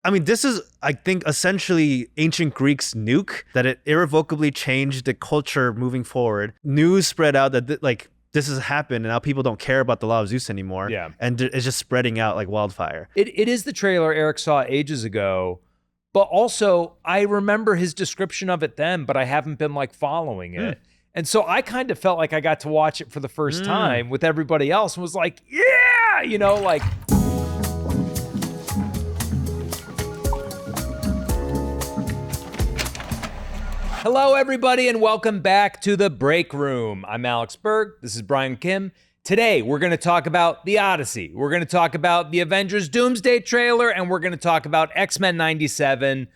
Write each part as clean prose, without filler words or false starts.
I mean, this is, I think, essentially ancient Greek's nuke, that it irrevocably changed the culture moving forward. News spread out that this has happened, and now people don't care about the Law of Zeus anymore. Yeah. And it's just spreading out like wildfire. It is the trailer Eric saw ages ago, but also I remember his description of it then, but I haven't been like following it. And so I kind of felt like I got to watch it for the first time with everybody else and was like, yeah, you know, like. Hello, everybody, and welcome back to the Breakroom. I'm Alex Berg. This is Brian Kim. Today, we're going to talk about the Odyssey. We're going to talk about the Avengers Doomsday trailer, and we're going to talk about Xmen 97.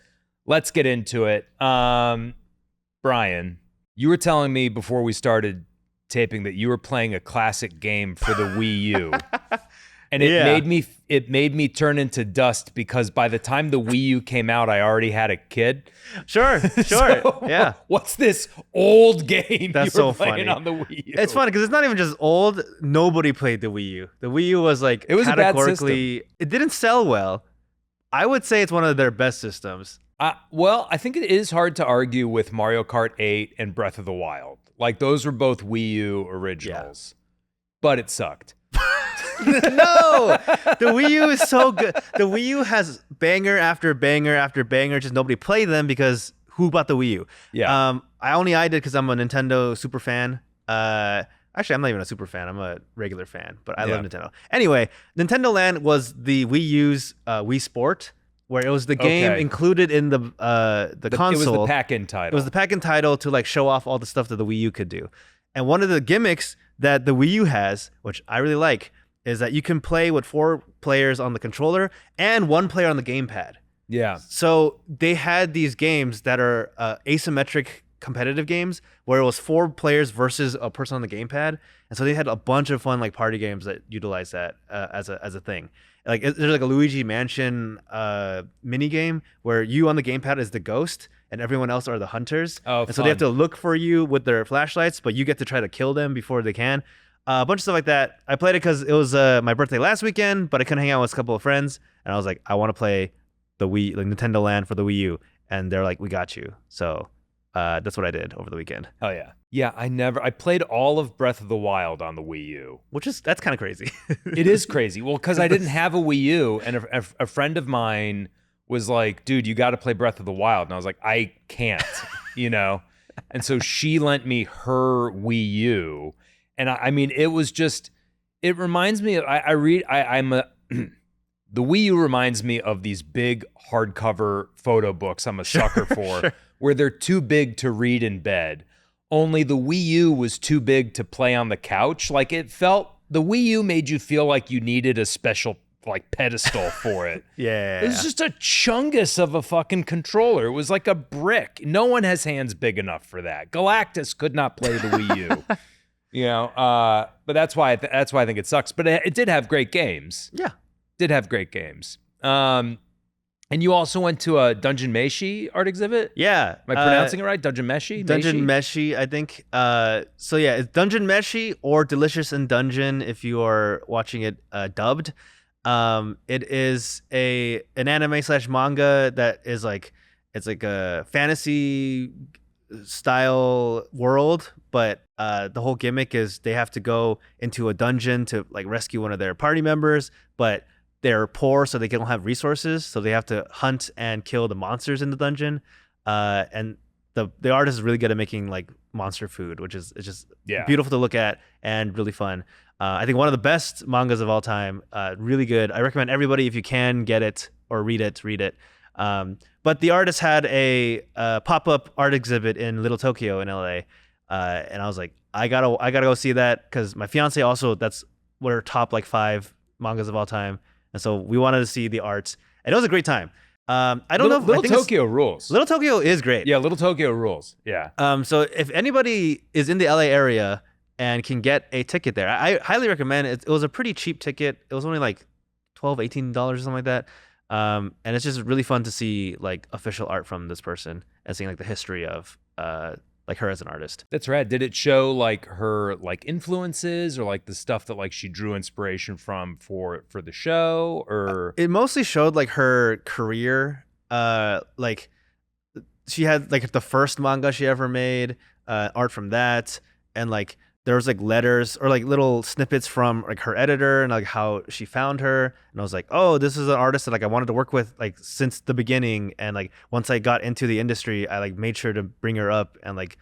Let's get into it. Brian, you were telling me before we started taping that you were playing a classic game for the Wii U. And it made me turn into dust because by the time the Wii U came out, I already had a kid. Sure. So, yeah. What's this old game That's you were so playing funny. on the Wii U? It's funny because it's not even just old. Nobody played the Wii U. The Wii U was like it was a bad system. It didn't sell well. I would say it's one of their best systems. Well, I think it is hard to argue with Mario Kart 8 and Breath of the Wild. Like those were both Wii U originals, but it sucked. No, the Wii U is so good. The Wii U has banger after banger after banger. Just nobody played them because who bought the Wii U? Yeah. I did because I'm a Nintendo super fan. Actually, I'm not even a super fan. I'm a regular fan, but I love Nintendo. Anyway, Nintendoland was the Wii U's Wii Sport, where it was the game included in the console. It was the pack-in title. It was the pack-in title to like show off all the stuff that the Wii U could do. And one of the gimmicks that the Wii U has, which I really like, is that you can play with 4 players on the controller and 1 player on the gamepad. Yeah. So they had these games that are asymmetric competitive games where it was 4 players versus a person on the gamepad. And so they had a bunch of fun like party games that utilize that as a thing. Like there's like a Luigi Mansion mini game where you on the gamepad is the ghost and everyone else are the hunters. Oh, and so they have to look for you with their flashlights, but you get to try to kill them before they can. A bunch of stuff like that. I played it because it was my birthday last weekend, but I couldn't hang out with a couple of friends, and I was like, I want to play the Nintendoland for the Wii U, and they're like, we got you. So that's what I did over the weekend. Oh yeah, yeah. I played all of Breath of the Wild on the Wii U, That's kind of crazy. It is crazy. Well, because I didn't have a Wii U, and a friend of mine was like, dude, you got to play Breath of the Wild, and I was like, I can't, you know. And so she lent me her Wii U. And I mean, it was just, it reminds me of, the Wii U reminds me of these big hardcover photo books I'm a sucker for, where they're too big to read in bed. Only the Wii U was too big to play on the couch. Like the Wii U made you feel like you needed a special like pedestal for it. Yeah. It was just a chungus of a fucking controller. It was like a brick. No one has hands big enough for that. Galactus could not play the Wii U. You know, but that's why I think it sucks. But it did have great games. Yeah, did have great games. And you also went to a Dungeon Meshi art exhibit. Yeah, am I pronouncing it right? Dungeon Meshi. Dungeon Meshi, I think. So yeah, it's Dungeon Meshi or Delicious in Dungeon if you are watching it dubbed. It is an anime / manga that is it's like a fantasy style world, but the whole gimmick is they have to go into a dungeon to like rescue one of their party members, but they're poor, so they don't have resources, so they have to hunt and kill the monsters in the dungeon. And the artist is really good at making like monster food, which is just beautiful to look at and really fun. I think one of the best mangas of all time. Really good. I recommend everybody, if you can get it or read it. But the artist had a pop-up art exhibit in Little Tokyo in LA, and I was like, I gotta go see that because my fiance also, that's one of her top like 5 mangas of all time, and so we wanted to see the art, and it was a great time. I don't know. Little Tokyo rules. Little Tokyo is great. Yeah, Little Tokyo rules. Yeah. So if anybody is in the LA area and can get a ticket there, I highly recommend it. It was a pretty cheap ticket. It was only like $12-$18 or something like that. And it's just really fun to see like official art from this person and seeing like the history of like her as an artist. That's rad. Did it show like her like influences or like the stuff that like she drew inspiration from for the show, or It mostly showed like her career. Like she had like the first manga she ever made, art from that, and like there was like letters or like little snippets from like her editor and like how she found her. And I was like, oh, this is an artist that like I wanted to work with like since the beginning. And like once I got into the industry, I like made sure to bring her up and like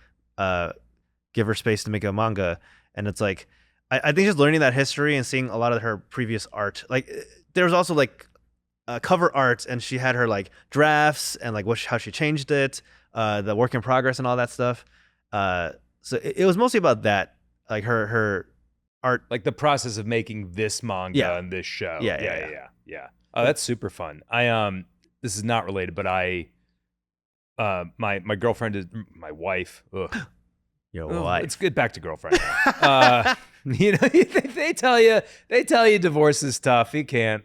give her space to make a manga. And it's like I think just learning that history and seeing a lot of her previous art, like there was also like cover art, and she had her like drafts and like how she changed it, the work in progress and all that stuff. So it was mostly about that, like her art, like the process of making this manga and this show. Yeah. Oh, that's super fun. This is not related, but my girlfriend is my wife. Ugh. Your wife. Let's get back to girlfriend now. You know, they tell you divorce is tough. You can't.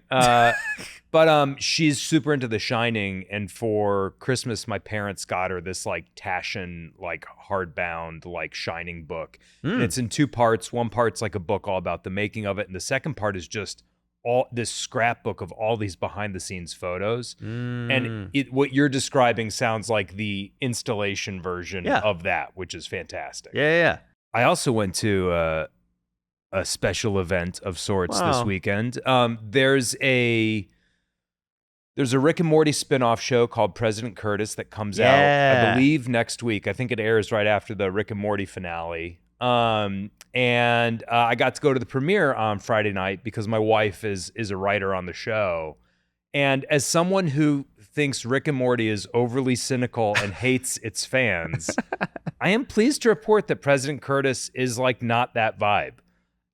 But she's super into The Shining, and for Christmas, my parents got her this like Taschen like hardbound like Shining book. And it's in 2 parts. One part's like a book all about the making of it, and the second part is just all this scrapbook of all these behind the scenes photos. And what you're describing sounds like the installation version of that, which is fantastic. Yeah. I also went to a special event of sorts this weekend. There's a Rick and Morty spinoff show called President Curtis that comes out, I believe, next week. I think it airs right after the Rick and Morty finale. And I got to go to the premiere on Friday night because my wife is a writer on the show. And as someone who thinks Rick and Morty is overly cynical and hates its fans, I am pleased to report that President Curtis is like not that vibe.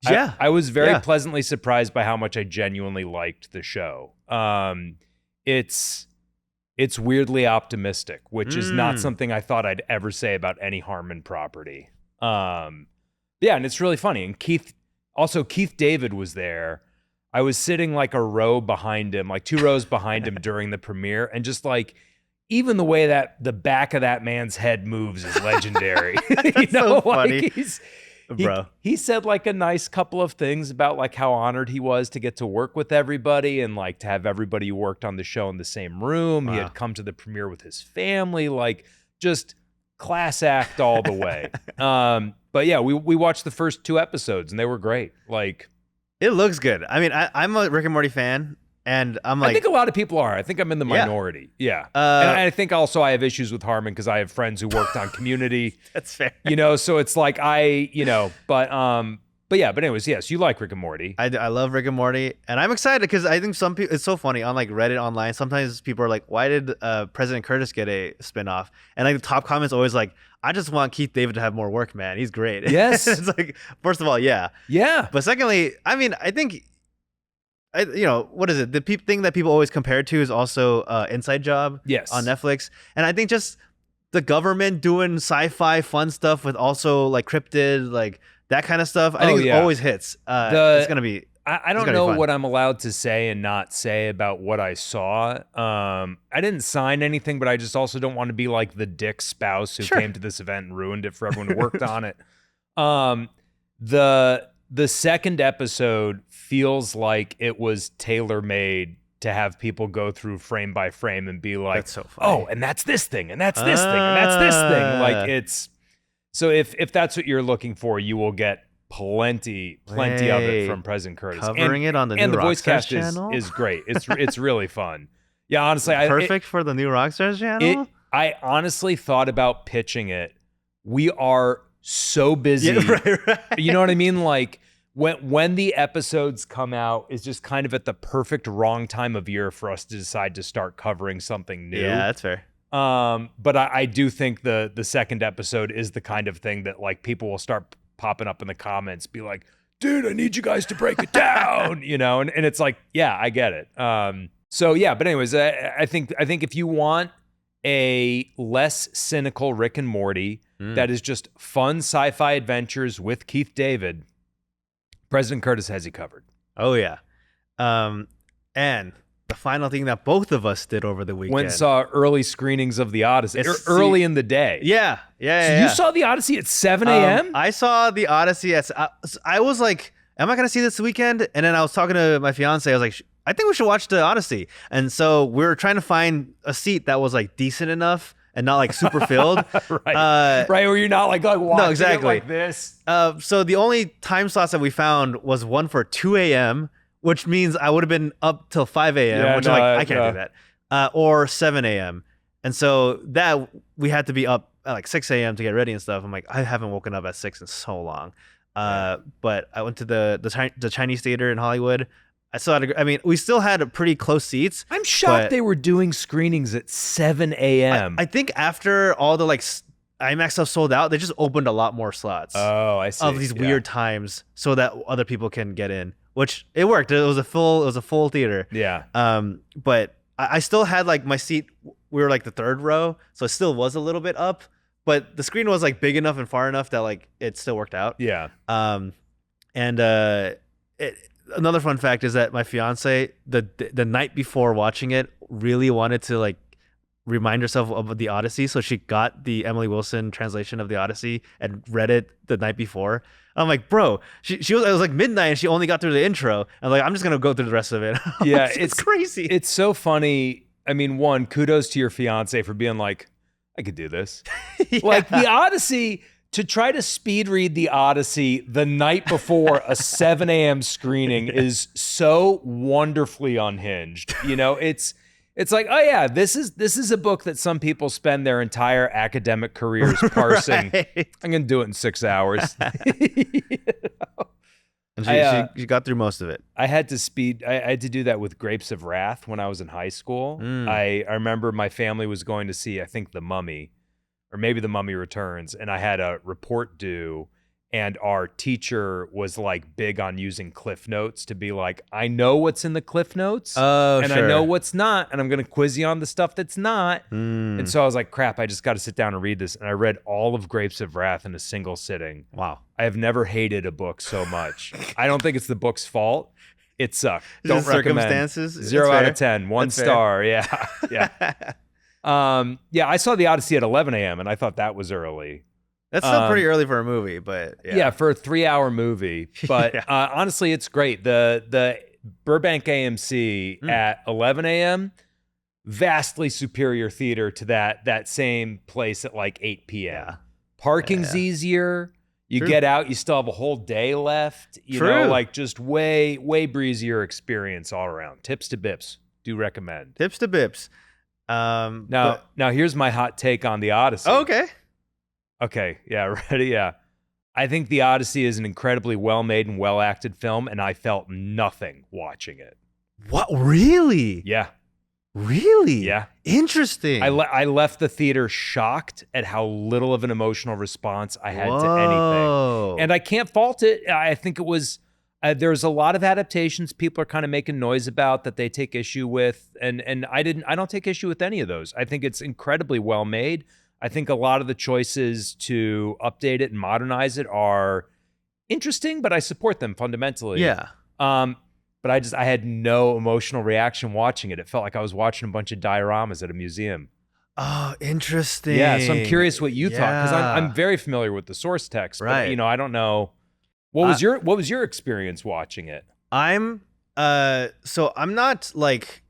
Yeah. I was very pleasantly surprised by how much I genuinely liked the show. It's weirdly optimistic, which is not something I thought I'd ever say about any Harmon property. And it's really funny. And Keith David was there. I was sitting like a row behind him, like 2 rows behind him during the premiere, and just like even the way that the back of that man's head moves is legendary. You know, so funny. Like he said like a nice couple of things about like how honored he was to get to work with everybody and like to have everybody who worked on the show in the same room. He had come to the premiere with his family, like just class act all the way. But yeah, we watched the first 2 episodes and they were great. Like, it looks good. I mean, I'm a Rick and Morty fan, and I'm like, I think a lot of people are. I think I'm in the minority. Yeah. And I think also I have issues with Harmon because I have friends who worked on Community. That's fair. You know, so it's like but anyways, yes, you like Rick and Morty. I love Rick and Morty, and I'm excited because I think some people, it's so funny on like Reddit online. Sometimes people are like, why did President Curtis get a spinoff? And like the top comments always like, I just want Keith David to have more work, man. He's great. Yes. It's like, first of all, yeah. But secondly, I mean, I think, what is it? The thing that people always compare it to is also Inside Job on Netflix. And I think just the government doing sci-fi fun stuff with also like cryptid, like that kind of stuff, I think it always hits. It's going to be I don't know what I'm allowed to say and not say about what I saw. I didn't sign anything, but I just also don't want to be like the dick spouse who came to this event and ruined it for everyone who worked on it. The second episode feels like it was tailor-made to have people go through frame by frame and be like, that's so funny. Oh, and that's this thing, and that's this thing, and that's this thing. Like it's so if that's what you're looking for, you will get plenty of it from President Curtis. Covering it on the new and the voice Rockstars cast channel is great. It's really fun. Yeah, honestly, perfect for the new Rockstars channel. I honestly thought about pitching it. We are so busy. Yeah, right. You know what I mean? Like when the episodes come out is just kind of at the perfect wrong time of year for us to decide to start covering something new. Yeah, that's fair. But I do think the second episode is the kind of thing that like people will start popping up in the comments, be like, dude, I need you guys to break it down, you know? And it's like, yeah, I get it. So yeah, but anyways, I think if you want a less cynical Rick and Morty that is just fun sci-fi adventures with Keith David, President Curtis has you covered. Oh yeah. And the final thing that both of us did over the weekend. Went and saw early screenings of the Odyssey, early in the day. Yeah. So you saw the Odyssey at 7 a.m.? I saw the Odyssey at. I was like, am I gonna see this weekend? And then I was talking to my fiance. I was like, I think we should watch the Odyssey. And so we were trying to find a seat that was like decent enough and not like super filled. Right, where you're not like watching no, exactly. it like this. So the only time slots that we found was one for 2 a.m., which means I would have been up till 5 a.m., which I can't do that. Or 7 a.m. And so that we had to be up at like 6 a.m. to get ready and stuff. I'm like, I haven't woken up at 6 in so long. But I went to the Chinese theater in Hollywood. We still had pretty close seats. I'm shocked they were doing screenings at 7 a.m. I think after all the like IMAX stuff sold out, they just opened a lot more slots. Oh, I see. Of these weird times so that other people can get in, which it worked. It was a full theater. Yeah. But I still had like my seat. We were like the third row, so it still was a little bit up, but the screen was like big enough and far enough that like it still worked out. Yeah. Another fun fact is that my fiance, the night before watching it, really wanted to like remind herself of the Odyssey, so she got the Emily Wilson translation of the Odyssey and read it the night before. I'm like, bro, it was like midnight and she only got through the intro. I'm like, I'm just gonna go through the rest of it. Yeah, it's crazy. It's so funny. I mean, one, kudos to your fiance for being like, I could do this. Yeah. Like the Odyssey. To try to speed read the Odyssey the night before a 7 a.m. screening is so wonderfully unhinged. You know, it's like, oh yeah, this is a book that some people spend their entire academic careers parsing. Right. I'm gonna do it in 6 hours. You know? And she got through most of it. I had to do that with Grapes of Wrath when I was in high school. I remember my family was going to see, I think, The Mummy. Or maybe The Mummy Returns, and I had a report due, and our teacher was like big on using Cliff Notes to be like, I know what's in the Cliff Notes, and sure. I know what's not, and I'm going to quiz you on the stuff that's not. And so I was like, crap, I just got to sit down and read this. And I read all of Grapes of Wrath in a single sitting. Wow. I have never hated a book so much. I don't think it's the book's fault. It sucked. Don't recommend. Circumstances? 0 out of 10. One star. Yeah. Yeah. I saw the Odyssey at 11 a.m. and I thought that was early. That's still pretty early for a movie, but yeah, for a 3-hour movie. But honestly, it's great. The Burbank AMC at 11 a.m. vastly superior theater to that same place at like 8 p.m. Yeah. Parking's easier. You get out, you still have a whole day left. You know, like just way breezier experience all around. Tips to Bips. Do recommend. Tips to Bips. Now here's my hot take on the Odyssey. Okay, yeah, ready? Yeah. I think the Odyssey is an incredibly well-made and well-acted film, and I felt nothing watching it. What? Really? Yeah. Really? Yeah. Interesting. I left the theater shocked at how little of an emotional response I had to anything. And I can't fault it. I think it was... there's a lot of adaptations people are kind of making noise about that they take issue with, and I don't take issue with any of those. I think it's incredibly well made. I think a lot of the choices to update it and modernize it are interesting, but I support them fundamentally. Yeah. But I had no emotional reaction watching it. It felt like I was watching a bunch of dioramas at a museum. Oh, interesting. Yeah, so I'm curious what you thought, because I'm very familiar with the source text, right? But, you know, I don't know. What was your experience watching it? So I'm not like,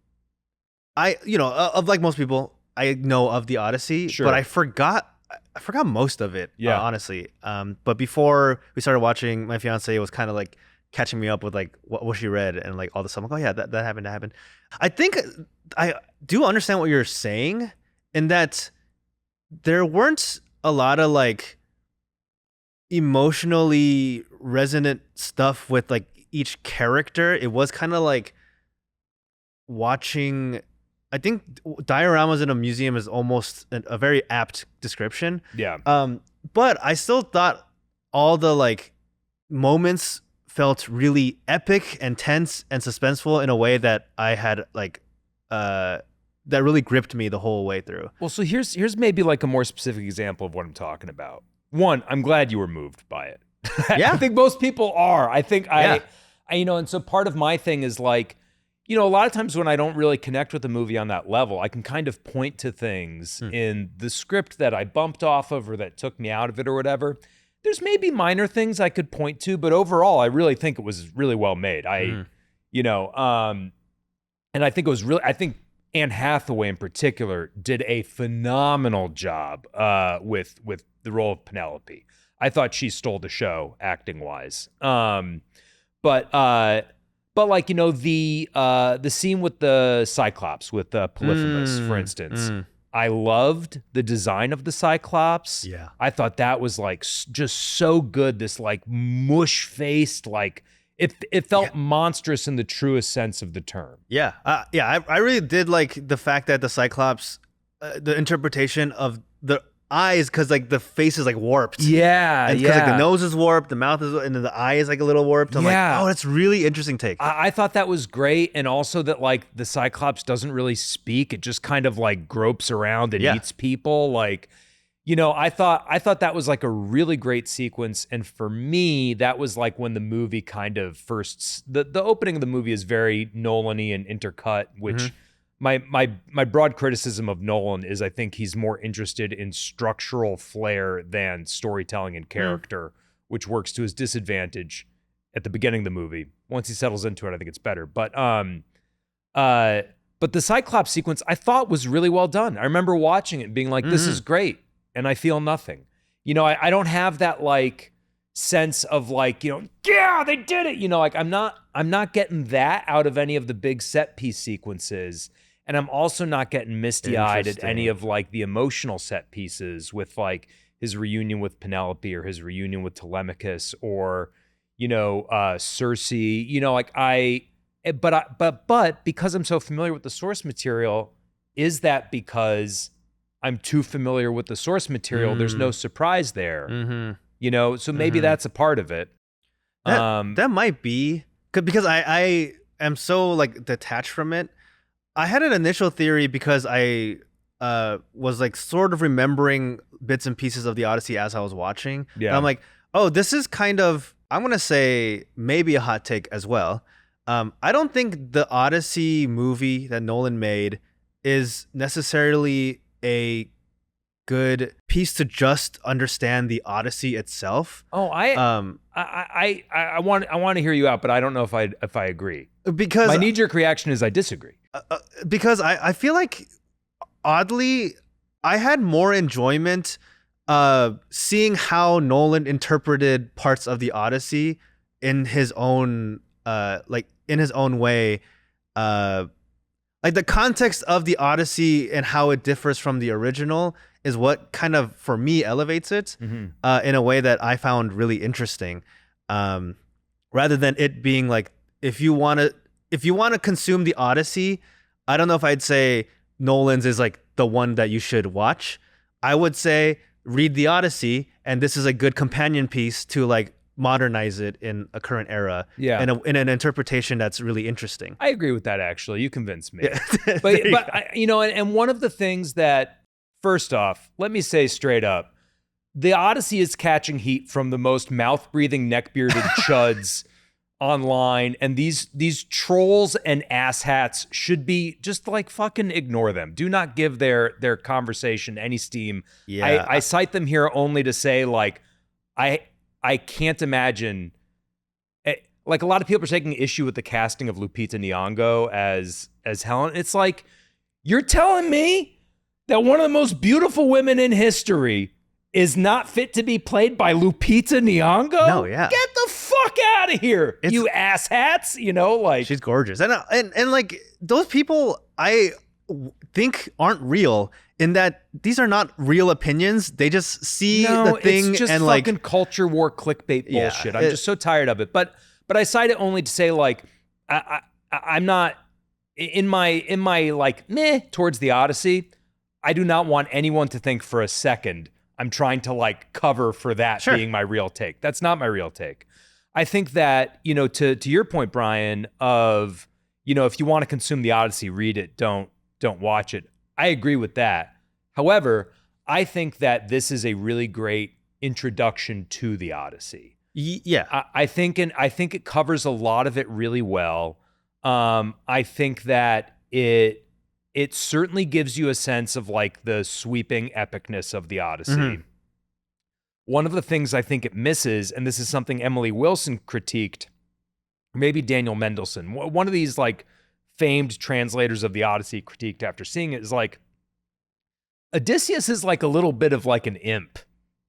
of like most people, I know of the Odyssey, but I forgot most of it. Yeah, honestly. But before we started watching, my fiance was kind of like catching me up with like what she read and like all the stuff. I'm like, oh yeah, that happened. I think I do understand what you're saying in that there weren't a lot of like emotionally resonant stuff with like each character. It was kind of like watching, I think dioramas in a museum is almost a very apt description. Yeah. But I still thought all the like moments felt really epic and tense and suspenseful in a way that I had like that really gripped me the whole way through. Well, so here's maybe like a more specific example of what I'm talking about. One, I'm glad you were moved by it. Yeah. I think most people are. I think and so part of my thing is like, you know, a lot of times when I don't really connect with a movie on that level, I can kind of point to things in the script that I bumped off of or that took me out of it or whatever. There's maybe minor things I could point to, but overall, I really think it was really well made. You know, and I think it was really, I think Anne Hathaway in particular did a phenomenal job with the role of Penelope. I thought she stole the show acting wise. But like, you know, the scene with the Cyclops, with Polyphemus, for instance, I loved the design of the Cyclops. Yeah. I thought that was like just so good. This like mush faced, like it felt monstrous in the truest sense of the term. Yeah. I really did like the fact that the Cyclops, the interpretation of the eyes, because like the face is like warped. Yeah, and because like the nose is warped, the mouth is, and then the eye is like a little warped. I'm like, oh, that's really interesting take. I thought that was great, and also that like the Cyclops doesn't really speak; it just kind of like gropes around and eats people. Like, you know, I thought that was like a really great sequence, and for me, that was like when the movie kind of first. The opening of the movie is very Nolan-y and intercut, which. My broad criticism of Nolan is I think he's more interested in structural flair than storytelling and character, which works to his disadvantage at the beginning of the movie. Once he settles into it, I think it's better. But the Cyclops sequence I thought was really well done. I remember watching it and being like, this is great, and I feel nothing. You know, I don't have that like sense of like, you know, yeah, they did it. You know, like I'm not getting that out of any of the big set piece sequences. And I'm also not getting misty-eyed at any of like the emotional set pieces with like his reunion with Penelope or his reunion with Telemachus or, you know, Cersei. You know, like but because I'm so familiar with the source material, is that because I'm too familiar with the source material? There's no surprise there, you know. So maybe that's a part of it. That might be because I am so like detached from it. I had an initial theory because I was like sort of remembering bits and pieces of the Odyssey as I was watching. Yeah. And I'm like, oh, this is kind of, I'm going to say maybe a hot take as well. I don't think the Odyssey movie that Nolan made is necessarily a good piece to just understand the Odyssey itself. Oh, I want to hear you out, but I don't know if I agree. Because my knee-jerk reaction is I disagree. Because I feel like oddly I had more enjoyment seeing how Nolan interpreted parts of the Odyssey in his own way. Like the context of the Odyssey and how it differs from the original is what kind of for me elevates it in a way that I found really interesting, rather than it being like if you want to consume the Odyssey, I don't know if I'd say Nolan's is like the one that you should watch. I would say read the Odyssey, and this is a good companion piece to like modernize it in a current era. Yeah, in an interpretation that's really interesting. I agree with that. Actually, you convinced me. Yeah. but you know, and one of the things that, first off, let me say straight up, the Odyssey is catching heat from the most mouth-breathing, neck-bearded chuds online, and these trolls and asshats should be just like fucking ignore them. Do not give their conversation any steam. Yeah. I cite them here only to say like I can't imagine like a lot of people are taking issue with the casting of Lupita Nyong'o as Helen. It's like you're telling me that one of the most beautiful women in history is not fit to be played by Lupita Nyong'o? No, yeah. Get the fuck out of here, you asshats. You know, like she's gorgeous, and like those people, I think aren't real. In that these are not real opinions. They just see the thing it's just and fucking like culture war clickbait bullshit. I'm just so tired of it. But I cite it only to say like I'm not in my like meh towards the Odyssey. I do not want anyone to think for a second I'm trying to like cover for that being my real take. That's not my real take. I think that, you know, to your point, Brian, of, you know, if you want to consume the Odyssey, read it, don't watch it. I agree with that. However, I think that this is a really great introduction to the Odyssey. Yeah. I think it covers a lot of it really well. I think that it certainly gives you a sense of like the sweeping epicness of the Odyssey. Mm-hmm. One of the things I think it misses, and this is something Emily Wilson critiqued, maybe Daniel Mendelsohn, one of these like famed translators of the Odyssey critiqued after seeing it, is like Odysseus is like a little bit of like an imp,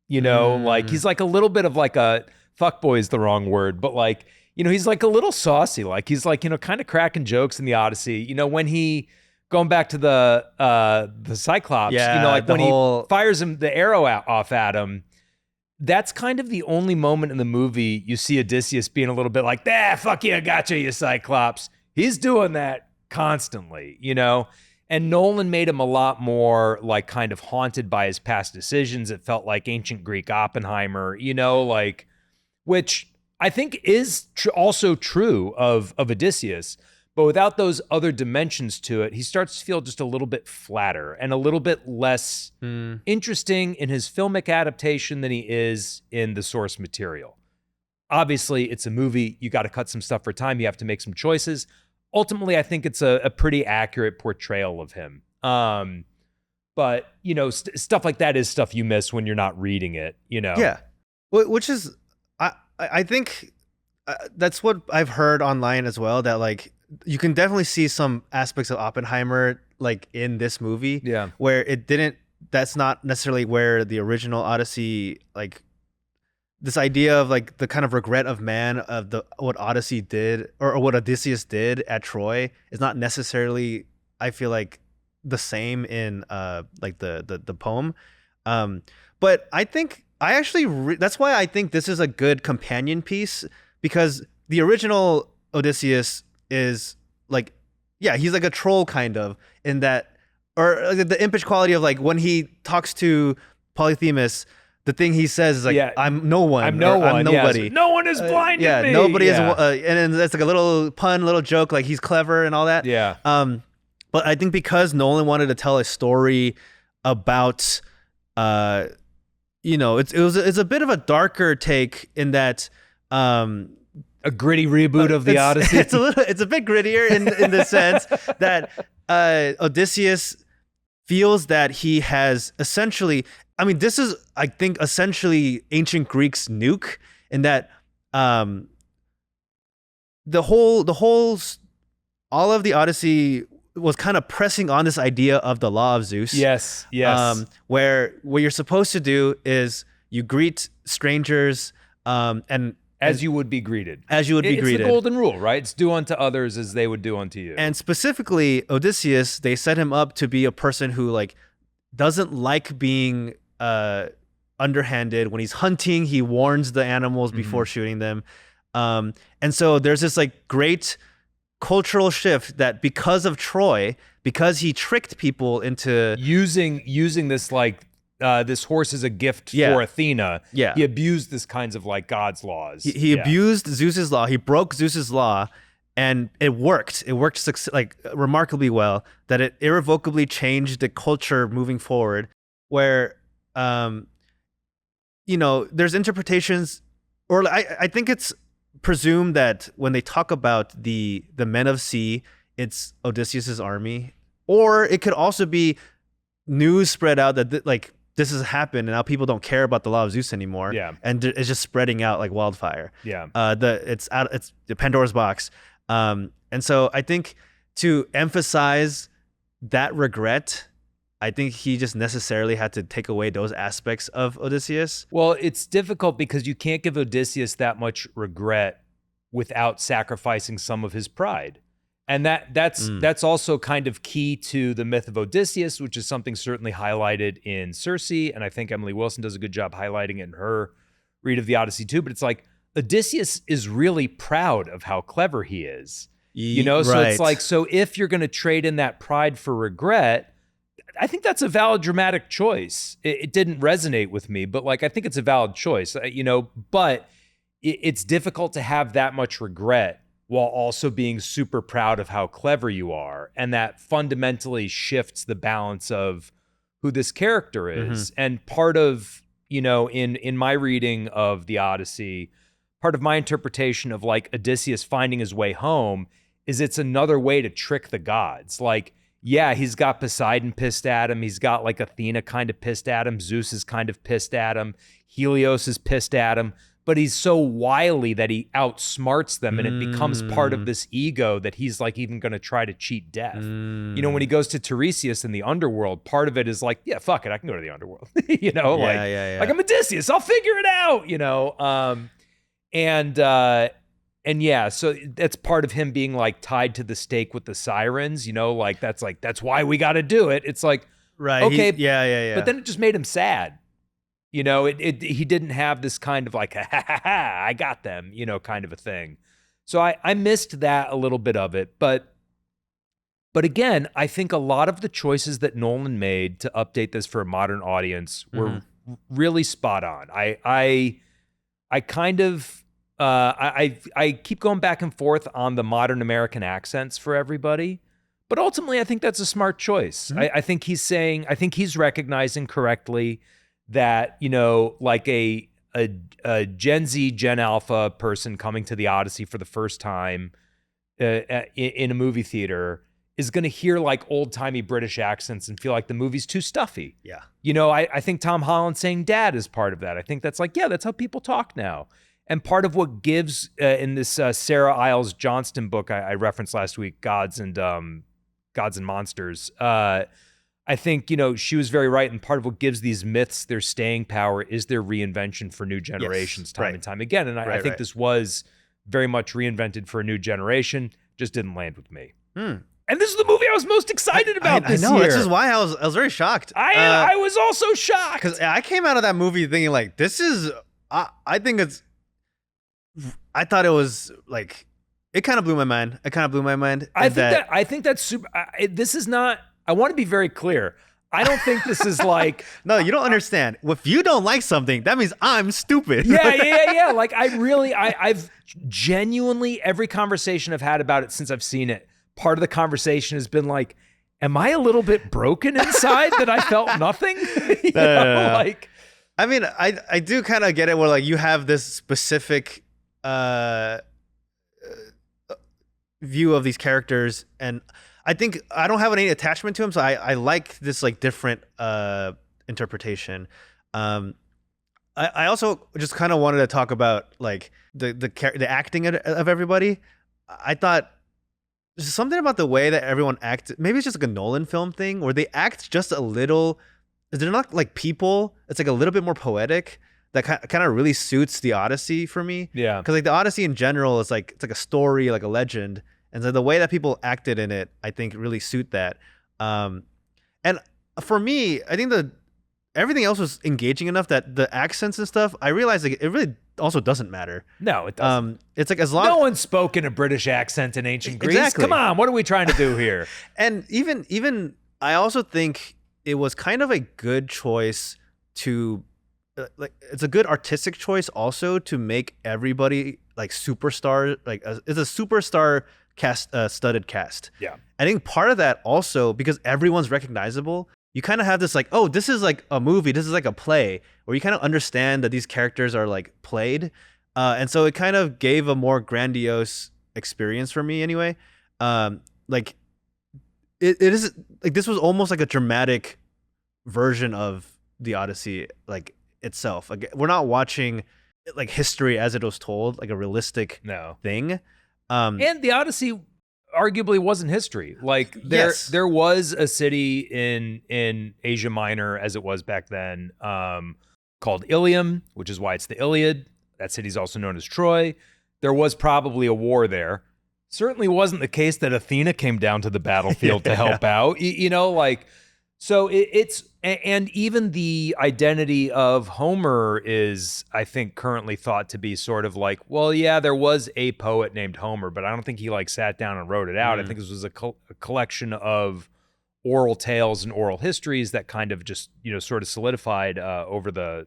you know, like he's like a little bit of like a fuckboy is the wrong word, but like, you know, he's like a little saucy, like he's like, you know, kind of cracking jokes in the Odyssey, you know, when he going back to the Cyclops, Yeah, you know, like when he fires him the arrow off at him. That's kind of the only moment in the movie you see Odysseus being a little bit like, fuck you, I gotcha, you Cyclops. He's doing that constantly, you know? And Nolan made him a lot more like kind of haunted by his past decisions. It felt like ancient Greek Oppenheimer, you know, like, which I think is also true of Odysseus. But without those other dimensions to it, he starts to feel just a little bit flatter and a little bit less interesting in his filmic adaptation than he is in the source material. Obviously, it's a movie. You got to cut some stuff for time. You have to make some choices. Ultimately, I think it's a pretty accurate portrayal of him. But, you know, stuff like that is stuff you miss when you're not reading it, you know? Yeah. Which is, I think that's what I've heard online as well, that like, you can definitely see some aspects of Oppenheimer like in this movie, where that's not necessarily where the original Odyssey, like this idea of like the kind of regret of man of what Odyssey did or what Odysseus did at Troy is not necessarily, I feel like, the same in like the poem. But I think that's why I think this is a good companion piece, because the original Odysseus is like, yeah, he's like a troll kind of in that, or the impish quality of like when he talks to Polyphemus, the thing he says is like, I'm no one. I'm nobody. Yes. No one is blind to me. Nobody is. And then that's like a little pun, little joke, like he's clever and all that. Yeah. But I think because Nolan wanted to tell a story about, you know, it's a bit of a darker take in that, a gritty reboot of the Odyssey. It's a bit grittier in the sense that Odysseus feels that he has essentially, I mean, this is, I think, essentially ancient Greek's nuke, in that all of the Odyssey was kind of pressing on this idea of the law of Zeus. Yes. Where what you're supposed to do is you greet strangers, and as you would be greeted. It's the golden rule, right? It's do unto others as they would do unto you. And specifically, Odysseus, they set him up to be a person who like doesn't like being underhanded. When he's hunting, he warns the animals before shooting them. And so there's this like great cultural shift that because of Troy, because he tricked people into using this like this horse is a gift for Athena. Yeah. He abused this kinds of like God's laws. He abused Zeus's law. He broke Zeus's law, and it worked. It worked like remarkably well, that it irrevocably changed the culture moving forward, where, you know, there's interpretations, or I think it's presumed that when they talk about the men of sea, it's Odysseus's army, or it could also be news spread out that like, this has happened, and now people don't care about the law of Zeus anymore. Yeah. And it's just spreading out like wildfire. Yeah. It's the Pandora's box. And so I think to emphasize that regret, I think he just necessarily had to take away those aspects of Odysseus. Well, it's difficult because you can't give Odysseus that much regret without sacrificing some of his pride. And that's also kind of key to the myth of Odysseus, which is something certainly highlighted in Circe, and I think Emily Wilson does a good job highlighting it in her read of the Odyssey too. But it's like Odysseus is really proud of how clever he is, you know. So it's like, so if you're going to trade in that pride for regret, I think that's a valid dramatic choice. It didn't resonate with me, but like I think it's a valid choice, you know. But it's difficult to have that much regret while also being super proud of how clever you are. And that fundamentally shifts the balance of who this character is. And part of, you know, in my reading of the Odyssey, part of my interpretation of like Odysseus finding his way home is it's another way to trick the gods. Like, yeah, he's got Poseidon pissed at him. He's got like Athena kind of pissed at him. Zeus is kind of pissed at him. Helios is pissed at him. But he's so wily that he outsmarts them, and it becomes part of this ego that he's like even going to try to cheat death. You know, when he goes to Tiresias in the underworld, part of it is like, yeah, fuck it, I can go to the underworld. You know, like I'm Odysseus, I'll figure it out. You know, and yeah, so that's part of him being like tied to the stake with the sirens. You know, like that's why we got to do it. It's like, right, okay, yeah. But then it just made him sad. You know, he didn't have this kind of like, ha, I got them, you know, kind of a thing. So I missed that a little bit of it. But again, I think a lot of the choices that Nolan made to update this for a modern audience were really spot on. I kind of, I keep going back and forth on the modern American accents for everybody. But ultimately, I think that's a smart choice. I think he's recognizing correctly that, you know, like a Gen Z, Gen Alpha person coming to the Odyssey for the first time in a movie theater is going to hear like old-timey British accents and feel like the movie's too stuffy. Yeah. You know, I think Tom Holland saying dad is part of that. I think that's like, yeah, that's how people talk now. And part of what gives in this Sarah Iles Johnston book I referenced last week, Gods and Monsters, I think, you know, she was very right. And part of what gives these myths their staying power is their reinvention for new generations time and time again. And I think this was very much reinvented for a new generation, just didn't land with me. And this is the movie I was most excited about this year. I know, this is why I was very shocked. I was also shocked. Because I came out of that movie thinking like, this is, I thought it was like, it kind of blew my mind. I think that's super, this is not, I want to be very clear. I don't think this is like... No, you don't understand. If you don't like something, that means I'm stupid. Yeah. Like I've genuinely, every conversation I've had about it since I've seen it, part of the conversation has been like, am I a little bit broken inside that I felt nothing? No. Like, I mean, I do kind of get it where like you have this specific view of these characters, and I think I don't have any attachment to him, so I like this like different interpretation. I also just kind of wanted to talk about like the acting of everybody. I thought there's something about the way that everyone acted. Maybe it's just like a Nolan film thing where they act just a little. They're not like people. It's like a little bit more poetic. That kind of really suits the Odyssey for me. Yeah, because like the Odyssey in general is like it's like a story, like a legend. And so the way that people acted in it, I think, really suit that. And for me, I think everything else was engaging enough that the accents and stuff, I realized like it really also doesn't matter. No, it doesn't. It's like as long no one spoke in a British accent in ancient Greece. Exactly. Come on, what are we trying to do here? And even I also think it was kind of a good choice to like it's a good artistic choice also to make everybody like superstar, like it's a superstar studded cast. Yeah. I think part of that also because everyone's recognizable, you kind of have this like, oh, this is like a movie, this is like a play, where you kind of understand that these characters are like played. And so it kind of gave a more grandiose experience for me anyway. Like it is like this was almost like a dramatic version of the Odyssey like itself. Like we're not watching like history as it was told, like a realistic thing. And the Odyssey arguably wasn't history. Like there was a city in Asia Minor as it was back then, called Ilium, which is why it's the Iliad. That city's also known as Troy. There was probably a war there. Certainly wasn't the case that Athena came down to the battlefield to help out. You know, like, so it's, and even the identity of Homer is, I think, currently thought to be sort of like, well, yeah, there was a poet named Homer, but I don't think he like sat down and wrote it out. I think this was a collection of oral tales and oral histories that kind of just, you know, sort of solidified over the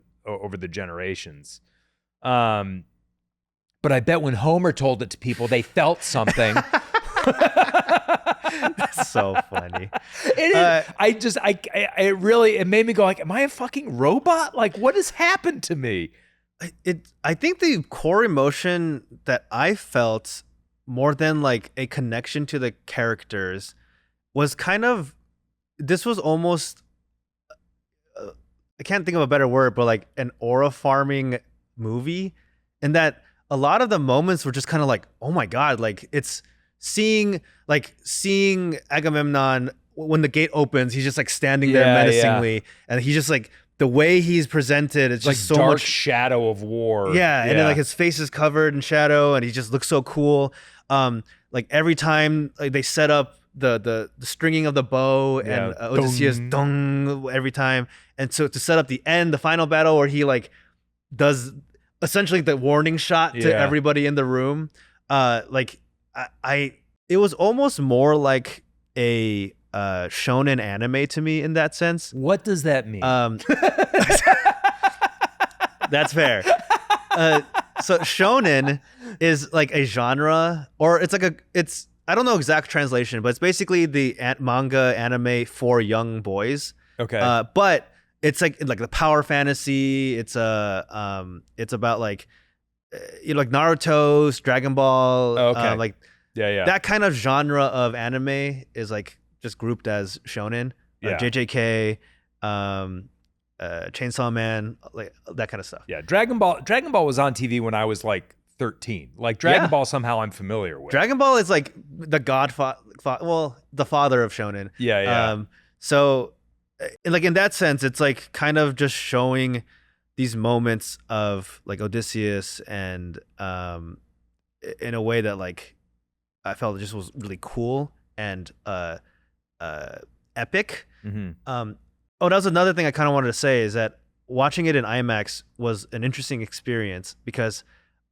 generations. But I bet when Homer told it to people, they felt something. That's so funny. It made me go like, am I a fucking robot? Like, what has happened to me? I think the core emotion that I felt more than like a connection to the characters, was kind of, this was almost, I can't think of a better word, but like an aura farming movie, in that a lot of the moments were just kind of like, oh my god, like it's seeing Agamemnon when the gate opens, he's just like standing there menacingly, and he's just like, the way he's presented, it's like just so dark much shadow of war. Yeah, and then like his face is covered in shadow, and he just looks so cool. Like every time like they set up the stringing of the bow, and Odysseus dong every time, and so to set up the end, the final battle where he like does essentially the warning shot to everybody in the room. Like I it was almost more like a shonen anime to me in that sense. What does that mean? That's fair. So shonen is like a genre, or it's like it's, I don't know exact translation, but it's basically the manga anime for young boys. Okay. But it's like the power fantasy. It's about like, like Naruto's, Dragon Ball. Oh, okay. Like yeah. that kind of genre of anime is like just grouped as shonen. JJK, Chainsaw Man, like that kind of stuff. Yeah, Dragon Ball was on TV when I was like 13. Like Dragon Ball somehow I'm familiar with. Dragon Ball is like the the father of shonen. Yeah. So like in that sense, it's like kind of just showing these moments of like Odysseus, and in a way that like I felt it just was really cool and epic. Mm-hmm. Oh, that was another thing I kind of wanted to say, is that watching it in IMAX was an interesting experience, because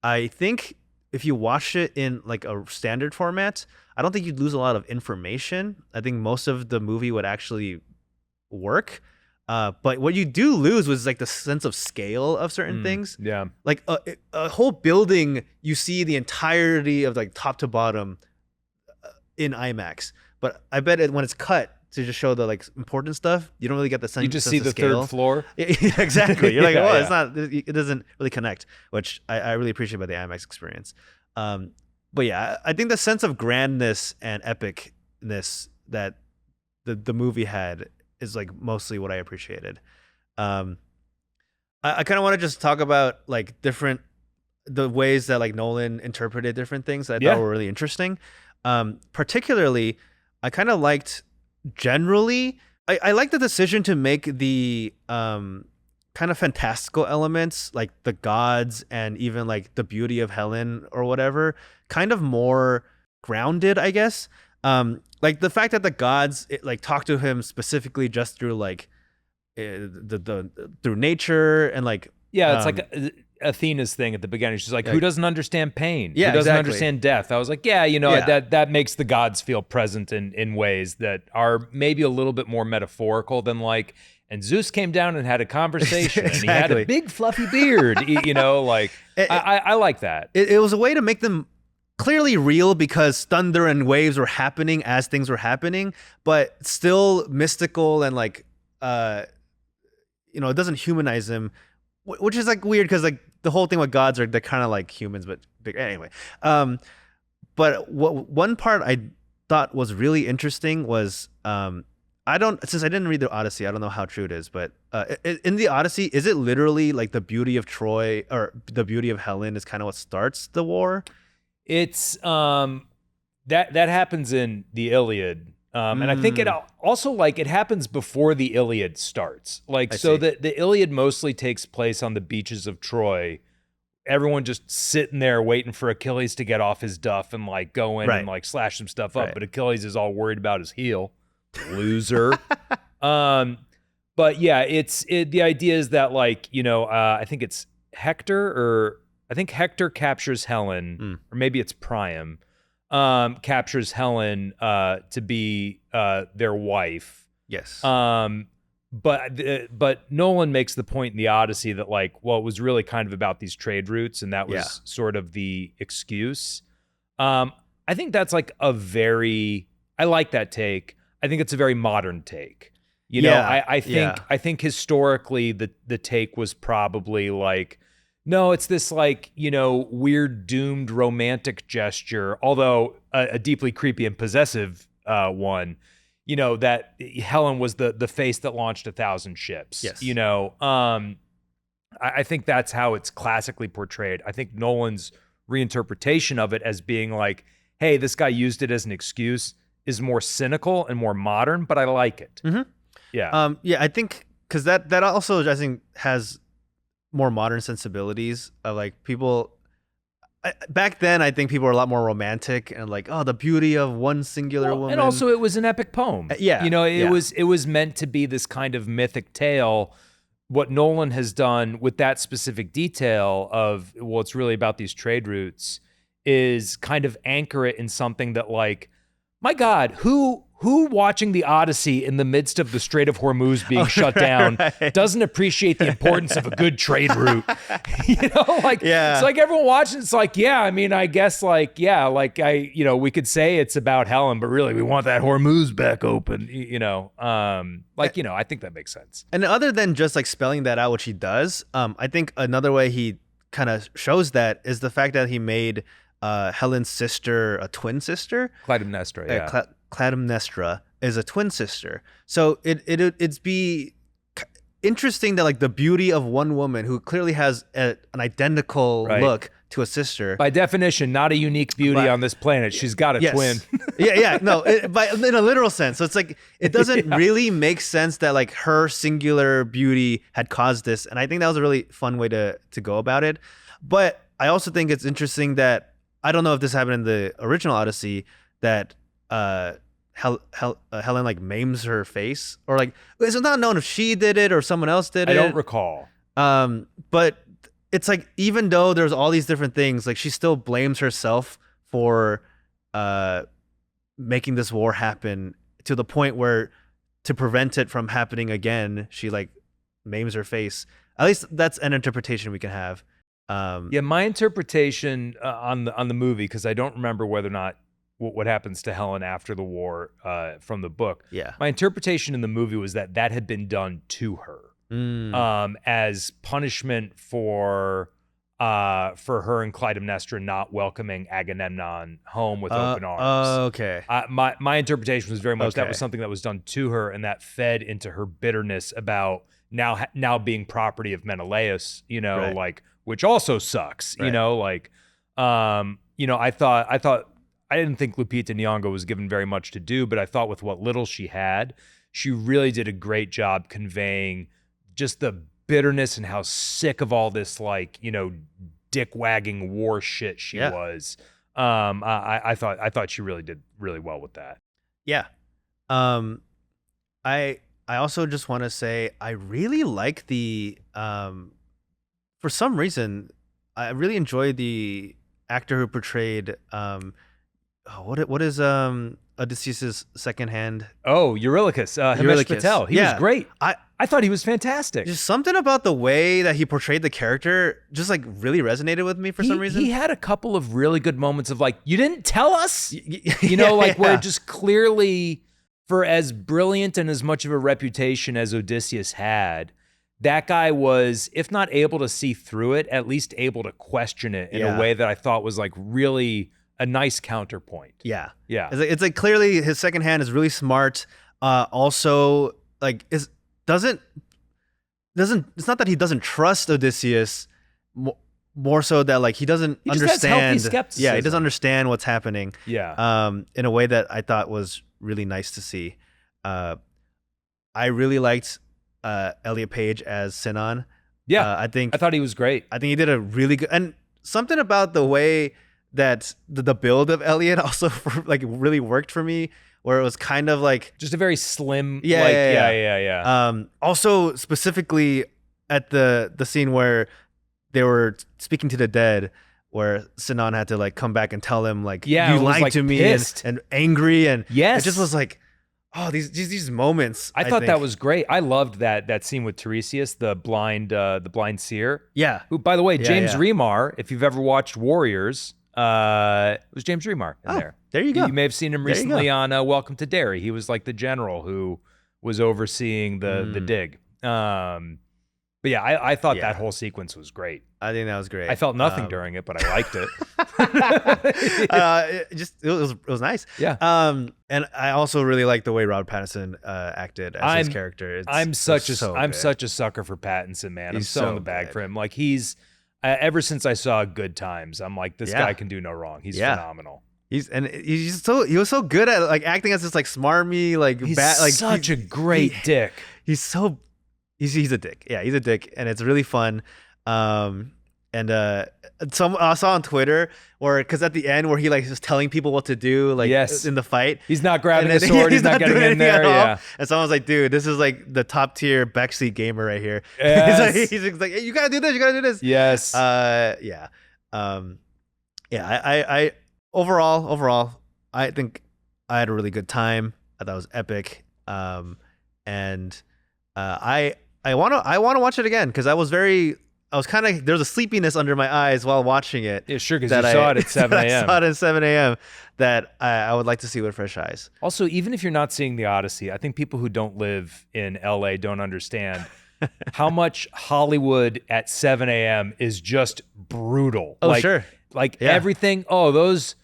I think if you watch it in like a standard format, I don't think you'd lose a lot of information. I think most of the movie would actually work. But what you do lose was like the sense of scale of certain things. Yeah. Like a whole building, you see the entirety of like top to bottom in IMAX. But I bet when it's cut to just show the like important stuff, you don't really get the sense. You just see the scale. third floor. Exactly. You're like, it's not. It doesn't really connect, which I really appreciate about the IMAX experience. But yeah, I think the sense of grandness and epicness that the movie had is like mostly what I appreciated. I kind of want to just talk about like the ways that like Nolan interpreted different things that I thought were really interesting. Particularly, I kind of liked. Generally, I like the decision to make the kind of fantastical elements, like the gods and even like the beauty of Helen or whatever, kind of more grounded, I guess. Like the fact that the gods like talk to him specifically just through like through nature, and like it's like Athena's thing at the beginning. She's like, who doesn't understand pain? Yeah, who doesn't understand death? I was like, that makes the gods feel present in ways that are maybe a little bit more metaphorical than like, and Zeus came down and had a conversation and he had a big fluffy beard, like I like that. It was a way to make them clearly real, because thunder and waves were happening as things were happening, but still mystical, and like, it doesn't humanize them. Which is like weird, because like the whole thing with gods they're kind of like humans but big anyway. But one part I thought was really interesting was since I didn't read the Odyssey, I don't know how true it is, but in the Odyssey, is it literally like the beauty of Troy or the beauty of Helen is kind of what starts the war? It's that happens in the Iliad. And I think it also like it happens before the Iliad starts. Like, the Iliad mostly takes place on the beaches of Troy. Everyone just sitting there waiting for Achilles to get off his duff and like go in and like slash some stuff up. But Achilles is all worried about his heel. Loser. But yeah, the idea is that like, I think it's Hector captures Helen, or maybe it's Priam. Captures Helen to be their wife. Yes. But Nolan makes the point in the Odyssey that like, well, it was really kind of about these trade routes, and that was sort of the excuse. I think that's like I like that take. I think it's a very modern take. I think historically the take was probably like No, it's this like, weird doomed romantic gesture, although a deeply creepy and possessive one, that Helen was the face that launched 1,000 ships. Yes. I think that's how it's classically portrayed. I think Nolan's reinterpretation of it as being like, hey, this guy used it as an excuse is more cynical and more modern, but I like it. Mm-hmm. Yeah. Yeah, I think because that also, I think, has more modern sensibilities of like people. Back then, I think people were a lot more romantic and like, oh, the beauty of one singular woman. And also, it was an epic poem. Yeah. It was meant to be this kind of mythic tale. What Nolan has done with that specific detail of, well, it's really about these trade routes, is kind of anchor it in something that, like, my God, who watching the Odyssey in the midst of the Strait of Hormuz being shut down doesn't appreciate the importance of a good trade route? It's like everyone watching, it's like, yeah, I mean, I guess like, yeah, like we could say it's about Helen, but really we want that Hormuz back open, I think that makes sense. And other than just like spelling that out, which he does, I think another way he kind of shows that is the fact that he made Helen's sister a twin sister. Clytemnestra, yeah. Clytemnestra is a twin sister. So it's interesting that like the beauty of one woman who clearly has an identical look to a sister. By definition, not a unique beauty on this planet. She's got a twin. No, in a literal sense. So it's like it doesn't really make sense that like her singular beauty had caused this. And I think that was a really fun way to go about it. But I also think it's interesting that I don't know if this happened in the original Odyssey that Helen like maims her face, or like it's not known if she did it or someone else did it. I don't recall. But it's like even though there's all these different things, like she still blames herself for making this war happen to the point where to prevent it from happening again, she like maims her face. At least that's an interpretation we can have. My interpretation on the movie, because I don't remember whether or not what happens to Helen after the war from the book. Yeah, my interpretation in the movie was that had been done to her as punishment for her and Clytemnestra not welcoming Agamemnon home with open arms. Okay. My interpretation was very much that was something that was done to her, and that fed into her bitterness about now being property of Menelaus. Like. Which also sucks, I thought I didn't think Lupita Nyong'o was given very much to do, but I thought with what little she had, she really did a great job conveying just the bitterness and how sick of all this, like, dick wagging war shit she was. I thought she really did really well with that. Yeah. I also just want to say I really like the for some reason, I really enjoyed the actor who portrayed what is Odysseus' second hand? Oh, Eurylochus, Himesh Patel. He was great. I thought he was fantastic. Just something about the way that he portrayed the character just like really resonated with me for some reason. He had a couple of really good moments of like, you didn't tell us, where just clearly, for as brilliant and as much of a reputation as Odysseus had, that guy was, if not able to see through it, at least able to question it in a way that I thought was like really a nice counterpoint. Yeah. It's like clearly his second hand is really smart. Also, like it's not that he doesn't trust Odysseus, more so that like he doesn't understand. He doesn't understand what's happening. In a way that I thought was really nice to see. I really liked Elliot Page as Sinon. I thought he was great. I think he did a really good, and something about the way that the build of Elliot also like really worked for me, where it was kind of like just a very slim. Also specifically at the scene where they were speaking to the dead, where Sinon had to like come back and tell him like, you lied to me, and angry, and it just was like, oh, these moments. I thought that was great. I loved that scene with Tiresias, the blind seer. Yeah. Who, by the way, James Remar, if you've ever watched Warriors, it was James Remar in there. There you go. You may have seen him recently on Welcome to Derry. He was like the general who was overseeing the dig. But But yeah, I thought Yeah. that whole sequence was great. I think that was great. I felt nothing during it, but I liked it. It was nice. Yeah. And I also really like the way Robert Pattinson acted as his character. I'm such a good. sucker for Pattinson, man. I'm He's so in so the bag good. for him. Like he's ever since I saw Good Times, I'm like, this guy can do no wrong. He's phenomenal. He was so good at like acting as this like smarmy like He's like such a great dick. He's a dick. Yeah, he's a dick, and it's really fun. And some I saw on Twitter because at the end where he like was telling people what to do like in the fight, he's not grabbing and a sword, he's not getting in there. Yeah, and someone was like, "Dude, this is like the top tier backseat gamer right here." Yes. he's like, "Hey, you gotta do this. You gotta do this." Yes. Yeah. I overall, I think I had a really good time. I thought it was epic. And I want to watch it again because I was kind of, there's a sleepiness under my eyes while watching it. Yeah, sure, because you saw it at 7 a.m. I saw it at 7 a.m. that I would like to see with fresh eyes. Also, even if you're not seeing the Odyssey, I think people who don't live in LA don't understand how much Hollywood at 7 a.m. is just brutal. Oh, sure. Like everything. Oh, those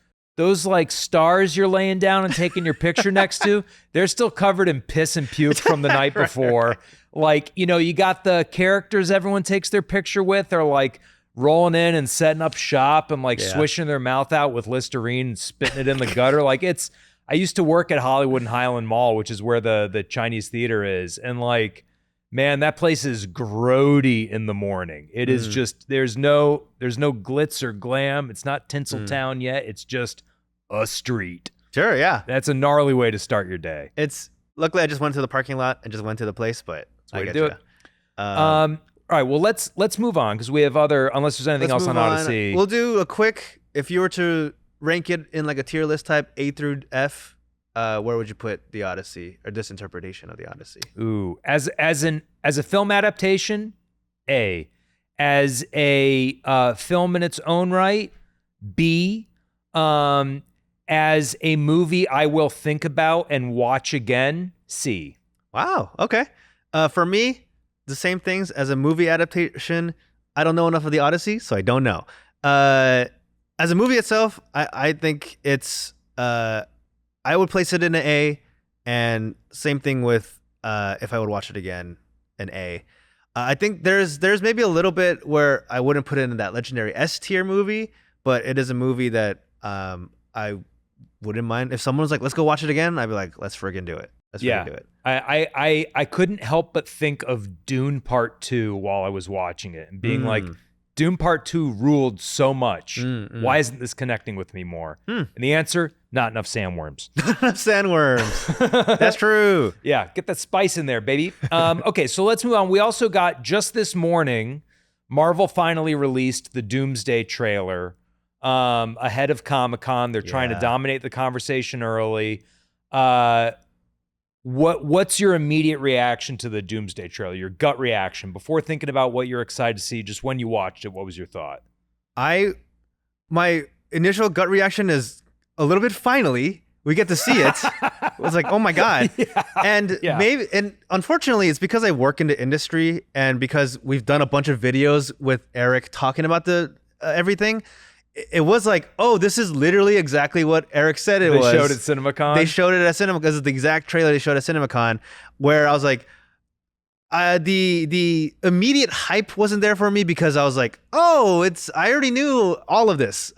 like stars you're laying down and taking your picture next to, they're still covered in piss and puke from the night before. Right. Like, you got the characters everyone takes their picture with are like rolling in and setting up shop and like swishing their mouth out with Listerine and spitting it in the gutter. Like I used to work at Hollywood and Highland Mall, which is where the Chinese theater is. And like, man, that place is grody in the morning. It is just, there's no glitz or glam. It's not Tinseltown yet. It's just a street. Sure, yeah. That's a gnarly way to start your day. Luckily I just went to the parking lot and just went to the place, but I get it. All right, well, let's move on because we have unless there's anything else on Odyssey. We'll do a quick, if you were to rank it in like a tier list type, A through F, where would you put the Odyssey or this interpretation of the Odyssey? Ooh, as a film adaptation, A. As a film in its own right, B. As a movie I will think about and watch again, C. Wow. Okay. For me, the same things as a movie adaptation. I don't know enough of the Odyssey, so I don't know. As a movie itself, I think it's I would place it in an A, and same thing with if I would watch it again, an A. I think there's maybe a little bit where I wouldn't put it in that legendary S tier movie, but it is a movie that I wouldn't mind if someone was like, "Let's go watch it again." I'd be like, "Let's friggin' do it. Let's friggin' do it." I couldn't help but think of Dune Part 2 while I was watching it and being like, Dune Part 2 ruled so much. Why isn't this connecting with me more? And the answer, not enough sandworms. Not enough sandworms. That's true. Yeah, get that spice in there, baby. Okay, so let's move on. We also got, just this morning, Marvel finally released the Doomsday trailer ahead of Comic-Con. They're trying to dominate the conversation early. What's your immediate reaction to the Doomsday trailer? Your gut reaction before thinking about what you're excited to see? Just when you watched it, what was your thought? My initial gut reaction is a little bit. Finally, we get to see it. It was like, oh my god, maybe, and unfortunately, it's because I work in the industry and because we've done a bunch of videos with Eric talking about the everything. It was like, oh, this is literally exactly what Eric said it was. They showed it at CinemaCon? They showed it at CinemaCon because it's the exact trailer they showed at CinemaCon, where I was like, the immediate hype wasn't there for me because I was like, oh, I already knew all of this.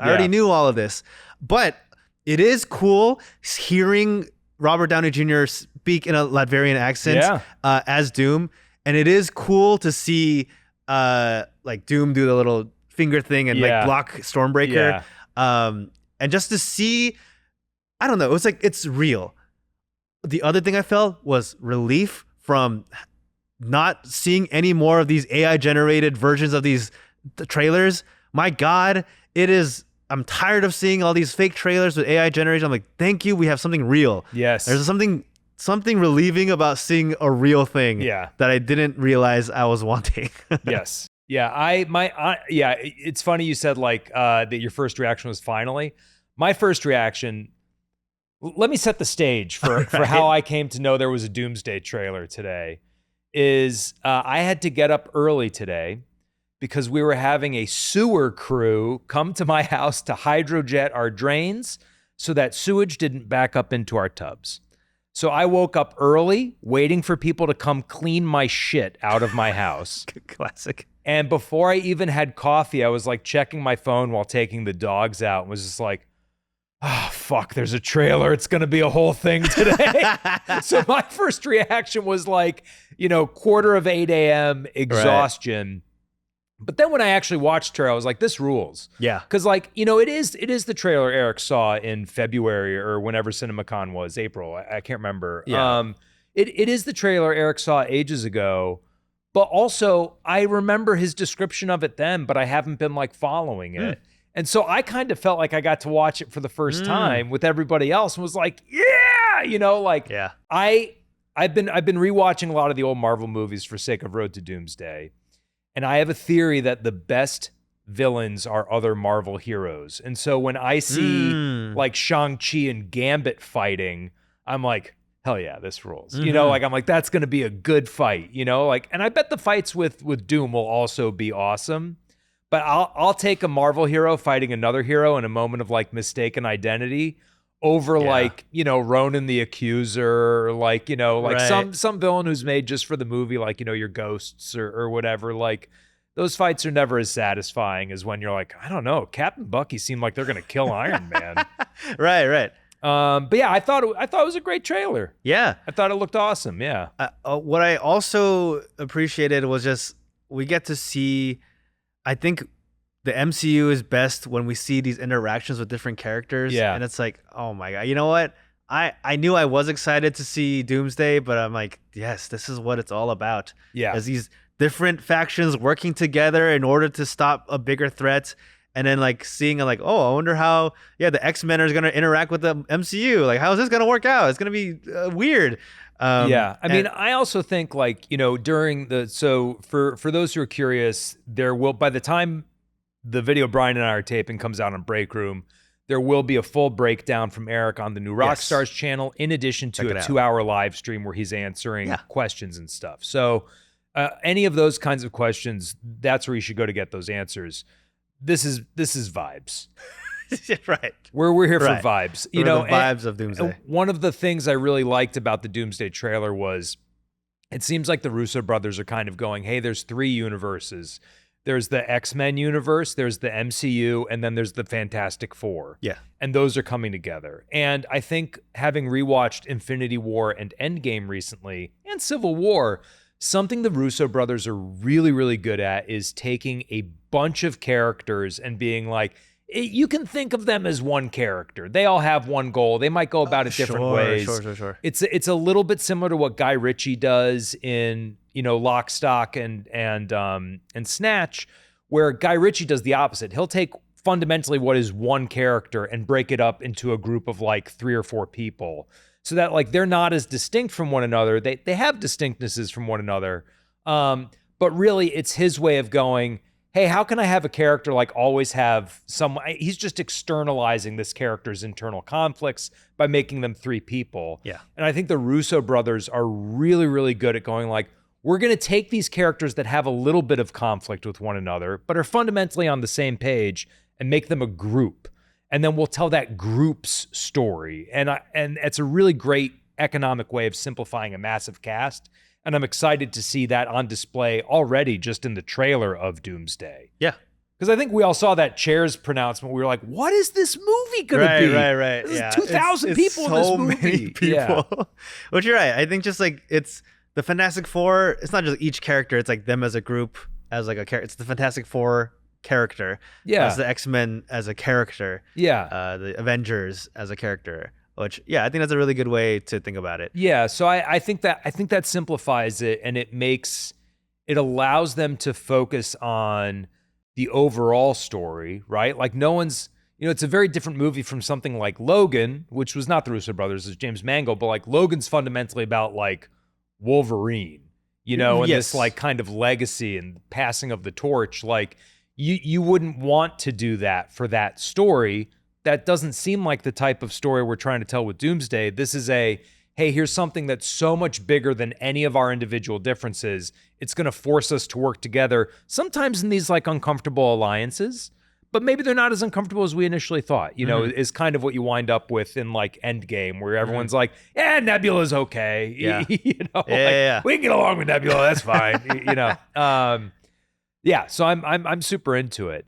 But it is cool hearing Robert Downey Jr. speak in a Latvian accent as Doom. And it is cool to see like Doom do the little finger thing and like block Stormbreaker. And just to see, I don't know, it was like, it's real. The other thing I felt was relief from not seeing any more of these AI generated versions of these trailers. My God, I'm tired of seeing all these fake trailers with AI generation. I'm like, thank you, we have something real. Yes. There's something relieving about seeing a real thing that I didn't realize I was wanting. Yes. Yeah, it's funny you said like that your first reaction was finally. My first reaction, let me set the stage for how I came to know there was a Doomsday trailer today, is I had to get up early today because we were having a sewer crew come to my house to hydrojet our drains so that sewage didn't back up into our tubs. So I woke up early, waiting for people to come clean my shit out of my house. Classic. And before I even had coffee, I was like checking my phone while taking the dogs out and was just like, oh, fuck, there's a trailer. It's going to be a whole thing today. So my first reaction was like, 8:15 a.m. exhaustion. Right. But then when I actually watched her, I was like, this rules. Yeah. Because it is the trailer Eric saw in February or whenever CinemaCon was, April. I can't remember. Yeah. It is the trailer Eric saw ages ago. But also, I remember his description of it then, but I haven't been following it. And so I kind of felt like I got to watch it for the first time with everybody else and was like, yeah, yeah. I've been rewatching a lot of the old Marvel movies for sake of Road to Doomsday. And I have a theory that the best villains are other Marvel heroes. And so when I see Shang-Chi and Gambit fighting, I'm like, hell yeah, this rules. I'm like, that's going to be a good fight, and I bet the fights with Doom will also be awesome. But I'll take a Marvel hero fighting another hero in a moment of mistaken identity over Ronan the Accuser, right. some villain who's made just for the movie, your Ghosts or whatever. Those fights are never as satisfying as when you're like, I don't know, Cap and Bucky seem like they're gonna kill Iron Man. Right. But yeah, I thought it was a great trailer. Yeah, I thought it looked awesome. Yeah. What I also appreciated was just we get to see. I think the MCU is best when we see these interactions with different characters. Yeah. And it's like, oh my God. You know what? I knew I was excited to see Doomsday, but I'm like, yes, this is what it's all about. Yeah. As these different factions working together in order to stop a bigger threat. And then seeing I wonder how, the Xmen are going to interact with the MCU. How is this going to work out? It's going to be weird. I mean, I also think during for those who are curious, there will, by the time the video Brian and I are taping comes out on Breakroom, there will be a full breakdown from Eric on the new Rockstars channel, in addition to a 2-hour live stream where he's answering questions and stuff. So any of those kinds of questions, that's where you should go to get those answers. This is vibes. Right. We're here for vibes. The vibes of Doomsday. One of the things I really liked about the Doomsday trailer was it seems like the Russo brothers are kind of going, hey, there's 3 universes. There's the X-Men universe, there's the MCU, and then there's the Fantastic Four. Yeah. And those are coming together. And I think having rewatched Infinity War and Endgame recently, and Civil War, something the Russo brothers are really, really good at is taking a bunch of characters and being like, you can think of them as one character. They all have one goal. They might go about it different ways. Sure. It's a little bit similar to what Guy Ritchie does in Lock, Stock, and Snatch, where Guy Ritchie does the opposite. He'll take fundamentally what is one character and break it up into a group of 3 or 4 people, so that they're not as distinct from one another. They have distinctnesses from one another, but really it's his way of going, hey, how can I have a character always have some? He's just externalizing this character's internal conflicts by making them 3 people. Yeah. And I think the Russo brothers are really, really good at going we're going to take these characters that have a little bit of conflict with one another, but are fundamentally on the same page and make them a group. And then we'll tell that group's story. And it's a really great economic way of simplifying a massive cast. And I'm excited to see that on display already just in the trailer of Doomsday. Yeah. Because I think we all saw that Chairs pronouncement. We were like, what is this movie going to be? Right. This is 2,000 people in this movie. Many people. Yeah. Which you're right. I think just it's the Fantastic Four. It's not just each character. It's them as a group, as a character. It's the Fantastic Four character. Yeah. As the X-Men as a character. Yeah. The Avengers as a character. Which, I think that's a really good way to think about it. Yeah, so I think that simplifies it, and it allows them to focus on the overall story, right? No one's, it's a very different movie from something like Logan, which was not the Russo brothers, it's James Mangold, but Logan's fundamentally about Wolverine, and this kind of legacy and passing of the torch. You wouldn't want to do that for that story. That doesn't seem like the type of story we're trying to tell with Doomsday. This is hey, here's something that's so much bigger than any of our individual differences. It's going to force us to work together, sometimes in these like uncomfortable alliances, but maybe they're not as uncomfortable as we initially thought, you know, is kind of what you wind up with in like Endgame, where everyone's like, yeah, Nebula's okay. Yeah. You know, we can get along with Nebula. That's fine. You know? Yeah. So I'm super into it.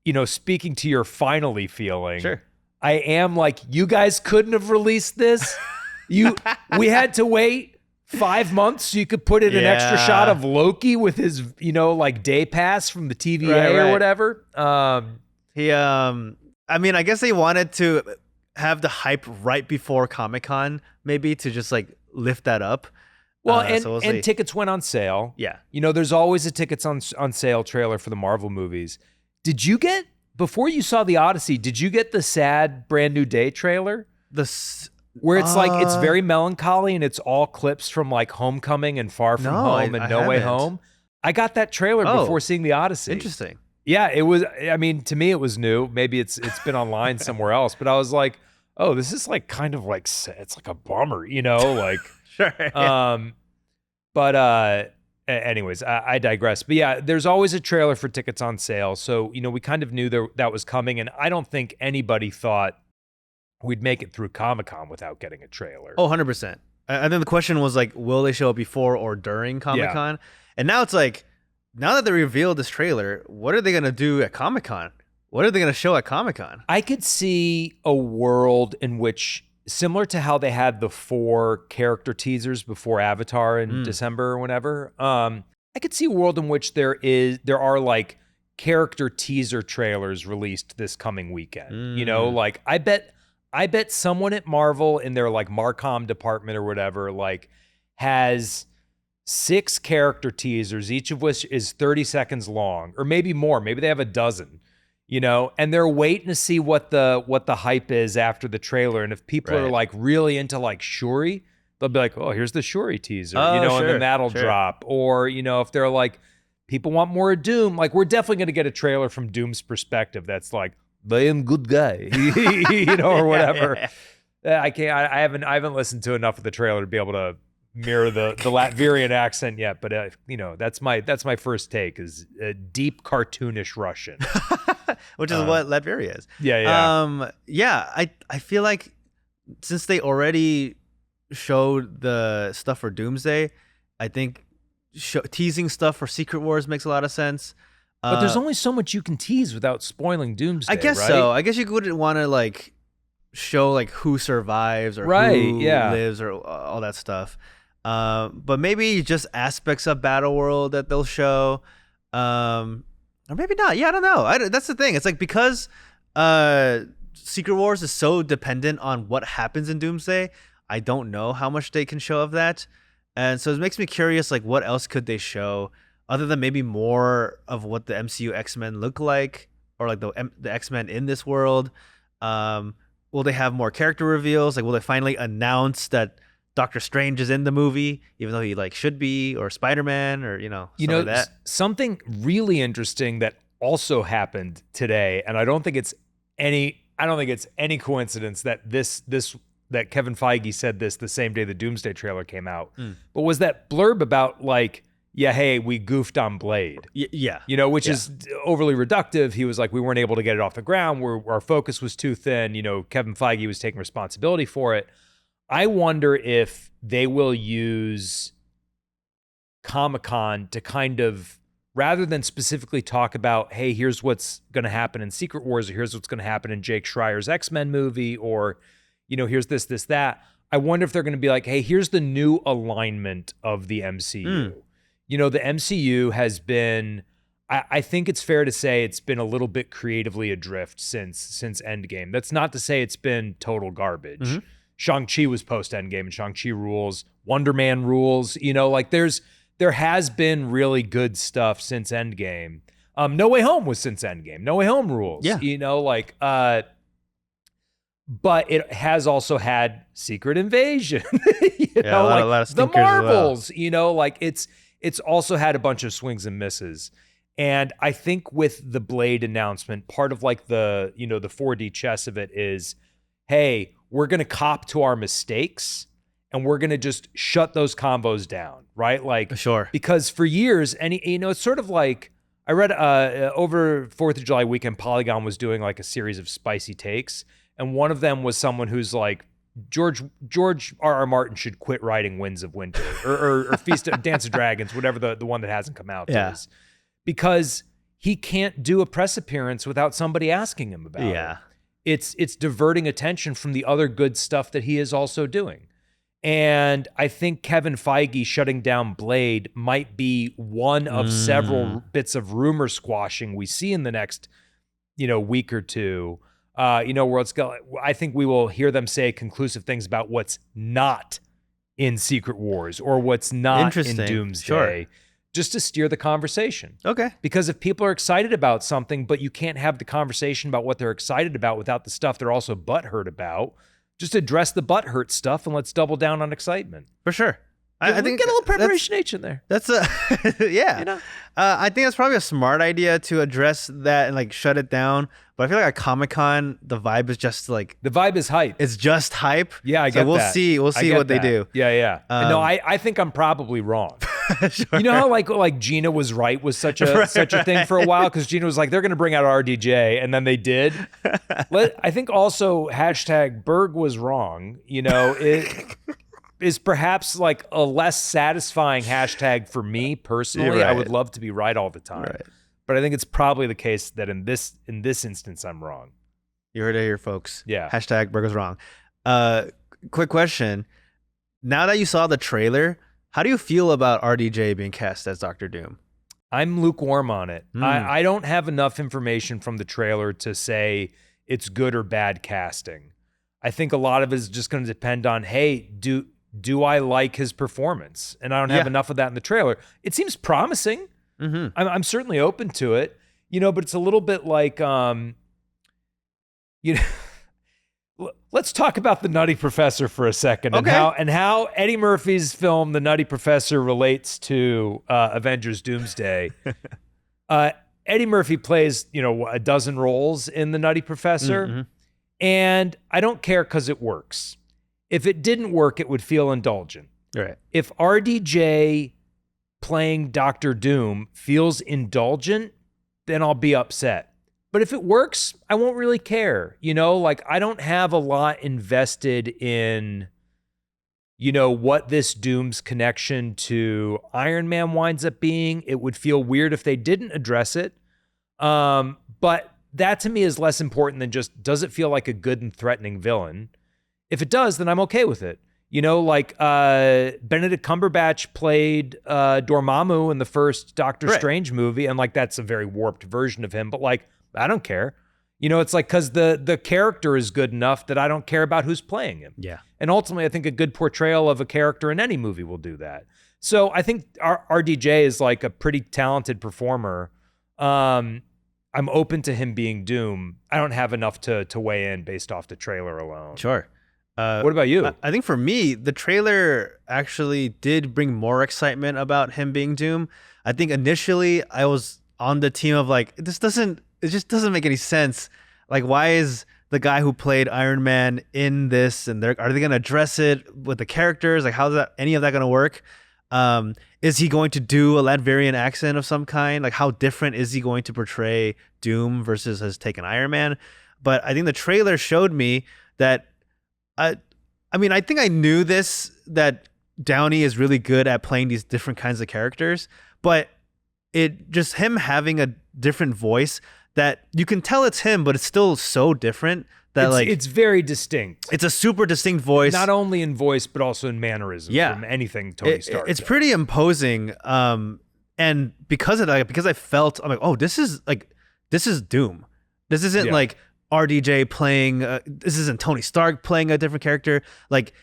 You know, speaking to your finally feeling, Sure. I am like, you guys couldn't have released this. We had to wait 5 months so you could put in an extra shot of Loki with his, you know, like day pass from the TVA or whatever. I mean, I guess they wanted to have the hype right before Comic-Con, maybe, to just like lift that up. Well, and tickets went on sale. Yeah. You know, there's always a tickets on sale trailer for the Marvel movies. Did you get, before you saw the Odyssey, did you get the sad Brand New Day trailer? Where it's like, it's very melancholy and it's all clips from like Homecoming and Far From Home and No Way Home. I got that trailer before seeing the Odyssey. Interesting. Yeah, it was, I mean, to me it was new. Maybe it's been online somewhere else, but I was like, oh, this is like kind of like, it's like a bummer, you know, like. Sure. Yeah. Anyways, I digress. But yeah, there's always a trailer for tickets on sale. So, you know, we kind of knew that was coming. And I don't think anybody thought we'd make it through Comic-Con without getting a trailer. Oh, 100%. And then the question was like, will they show it before or during Comic-Con? Yeah. And now it's like, now that they revealed this trailer, what are they going to do at Comic-Con? What are they going to show at Comic-Con? I could see a world in which, similar to how they had the 4 character teasers before Avatar in December or whenever, I could see a world in which there are like character teaser trailers released this coming weekend. You know, like I bet someone at Marvel in their like Marcom department or whatever, like has 6 character teasers, each of which is 30 seconds long, or maybe more. Maybe they have a dozen. You know, and they're waiting to see what the hype is after the trailer. And if people are like really into like Shuri, they'll be like, oh, here's the Shuri teaser, you know, and then that'll drop. Or, you know, if they're like, people want more of Doom, like we're definitely going to get a trailer from Doom's perspective that's like, I am good guy, you know, or whatever. I haven't listened to enough of the trailer to be able to mirror the Latvian accent yet, but you know, that's my first take is a deep cartoonish Russian. Which is what Latveria is. Yeah. I feel like since they already showed the stuff for Doomsday, I think teasing stuff for Secret Wars makes a lot of sense. But there's only so much you can tease without spoiling Doomsday. I guess right? so. I guess you wouldn't want to like show like who survives or who lives or all that stuff. But maybe just aspects of Battle World that they'll show. Or maybe not. Yeah, I don't know. That's the thing. It's like because Secret Wars is so dependent on what happens in Doomsday, I don't know how much they can show of that. And so it makes me curious, like, what else could they show other than maybe more of what the MCU X-Men look like, or like the X-Men in this world? Will they have more character reveals? Like, will they finally announce that Doctor Strange is in the movie, even though he like should be, or Spider-Man, or like that. Something really interesting that also happened today, and I don't think it's any coincidence that that Kevin Feige said this the same day the Doomsday trailer came out, but was that blurb about like, yeah, hey, we goofed on Blade. Yeah. You know, which is overly reductive. He was like, we weren't able to get it off the ground. Our focus was too thin. You know, Kevin Feige was taking responsibility for it. I wonder if they will use Comic-Con to kind of, rather than specifically talk about, hey, here's what's going to happen in Secret Wars, or here's what's going to happen in Jake Schreier's X-Men movie, or, you know, here's this, that. I wonder if they're going to be like, hey, here's the new alignment of the MCU. You know, the MCU has been, I think it's fair to say it's been a little bit creatively adrift since Endgame. That's not to say it's been total garbage. Mm-hmm. Shang-Chi was post-Endgame, and Shang-Chi rules. Wonder Man rules. You know, like there has been really good stuff since Endgame. No Way Home was since Endgame. No Way Home rules. Yeah. You know, like, but it has also had Secret Invasion. You know, like a lot of the Marvels. Well. You know, like it's also had a bunch of swings and misses. And I think with the Blade announcement, part of like the 4D chess of it is, hey, we're going to cop to our mistakes and we're going to just shut those combos down, right? Like, Sure. because for years, it's sort of like, I read over 4th of July weekend, Polygon was doing like a series of spicy takes. And one of them was someone who's like, George R.R. Martin should quit writing Winds of Winter or Feast of Dance of Dragons, whatever the one that hasn't come out is. Because he can't do a press appearance without somebody asking him about it. It's diverting attention from the other good stuff that he is also doing. And I think Kevin Feige shutting down Blade might be one of several bits of rumor squashing we see in the next, week or two. Where it's going. I think we will hear them say conclusive things about what's not in Secret Wars or what's not in Doomsday, just to steer the conversation. Okay. Because if people are excited about something, but you can't have the conversation about what they're excited about without the stuff they're also butthurt about, just address the butthurt stuff and let's double down on excitement. For sure. I think get a little Preparation H in there. That's yeah. I think that's probably a smart idea to address that and like shut it down. But I feel like at Comic-Con, the vibe is just like the vibe is hype. It's just hype. Yeah, I get we'll that. We'll see what they do. Yeah. No, I think I'm probably wrong. Sure. You know how like Gina was right was such a thing for a while because Gina was like they're going to bring out RDJ and then they did. I think also #Berg was wrong. It is perhaps like a less satisfying hashtag for me personally. Right. I would love to be right all the time. Right. But I think it's probably the case that in this instance, I'm wrong. You heard it here, folks. Yeah. #Berg was wrong. Quick question. Now that you saw the trailer, how do you feel about RDJ being cast as Dr. Doom? I'm lukewarm on it. I don't have enough information from the trailer to say it's good or bad casting. I think a lot of it is just going to depend on, hey, do I like his performance? And I don't have enough of that in the trailer. It seems promising. Mm-hmm. I'm certainly open to it, but it's a little bit like, let's talk about the Nutty Professor for a second and how Eddie Murphy's film, The Nutty Professor, relates to Avengers Doomsday. Eddie Murphy plays, a dozen roles in The Nutty Professor, mm-hmm. and I don't care because it works. If it didn't work, it would feel indulgent. Right. If RDJ playing Dr. Doom feels indulgent, then I'll be upset. But if it works, I won't really care. I don't have a lot invested in, what this Doom's connection to Iron Man winds up being. It would feel weird if they didn't address it. But that to me is less important than just, does it feel like a good and threatening villain? If it does, then I'm okay with it. Benedict Cumberbatch played Dormammu in the first Doctor Strange movie, and that's a very warped version of him, but I don't care. It's because the character is good enough that I don't care about who's playing him. Yeah. And ultimately, I think a good portrayal of a character in any movie will do that. So I think RDJ is a pretty talented performer. I'm open to him being Doom. I don't have enough to weigh in based off the trailer alone. Sure. What about you? I think for me, the trailer actually did bring more excitement about him being Doom. I think initially I was on the team of it just doesn't make any sense. Why is the guy who played Iron Man in this, and are they going to address it with the characters? How's any of that going to work? Is he going to do a Latvian accent of some kind? How different is he going to portray Doom versus his taken Iron Man? But I think the trailer showed me that I think I knew that Downey is really good at playing these different kinds of characters, but just him having a different voice that you can tell it's him, but it's still so different that it's very distinct. It's a super distinct voice, not only in voice but also in mannerism. From anything Tony Stark. It's pretty imposing, and because of that, because I felt I'm oh, this is Doom. This isn't RDJ playing, this isn't Tony Stark playing a different character.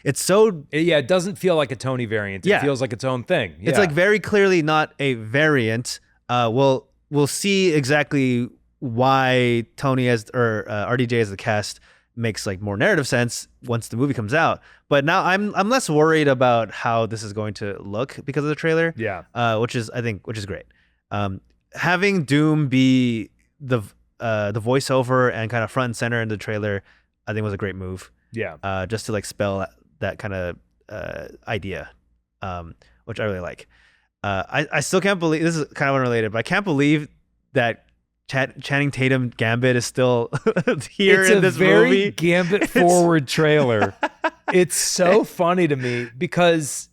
It's so... it doesn't feel like a Tony variant. It feels like its own thing. Yeah. It's very clearly not a variant. We'll see exactly why Tony or RDJ as the cast makes more narrative sense once the movie comes out. But now I'm less worried about how this is going to look because of the trailer. Yeah. Which is great. Having Doom be the voiceover and kind of front and center in the trailer, I think was a great move. Yeah. Just to like spell that kind of idea, which I really like. I still can't believe this is kind of unrelated, but I can't believe that Channing Tatum Gambit is still here in this movie. It's a very Gambit forward trailer. It's so funny to me because,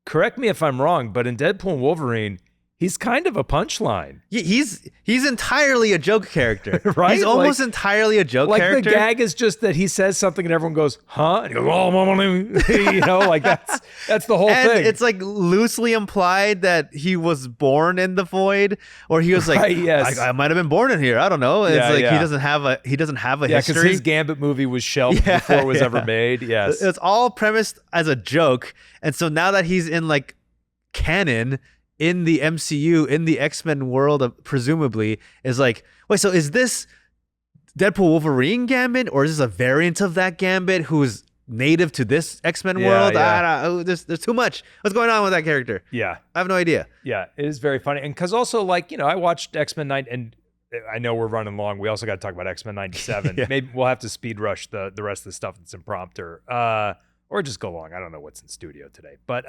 correct me if I'm wrong, but in Deadpool and Wolverine, he's kind of a punchline. Yeah, he's entirely a joke character, right? He's almost entirely a joke like character. The gag is just that he says something and everyone goes, "Huh?" And he goes, "Oh, you know, like that's the whole and thing. It's like loosely implied that he was born in the void, or he was like, right, yes. I might have been born in here. I don't know. It's Yeah, like yeah. he doesn't have a yeah, history. because his Gambit movie was shelved before it was ever made. Yes, it's all premised as a joke, and so now that he's in like canon in the MCU, in the X-Men world, presumably, is like, wait, so is this Deadpool Wolverine Gambit, or is this a variant of that Gambit who's native to this X-Men world? Yeah. There's too much. What's going on with that character? Yeah. I have no idea. Yeah, it is very funny. And because also, like, you know, I watched X-Men 9, and I know we're running long. We also got to talk about X-Men 97. Yeah. Maybe we'll have to speed rush the rest of the stuff that's impromptu, or just go long. I don't know what's in studio today. But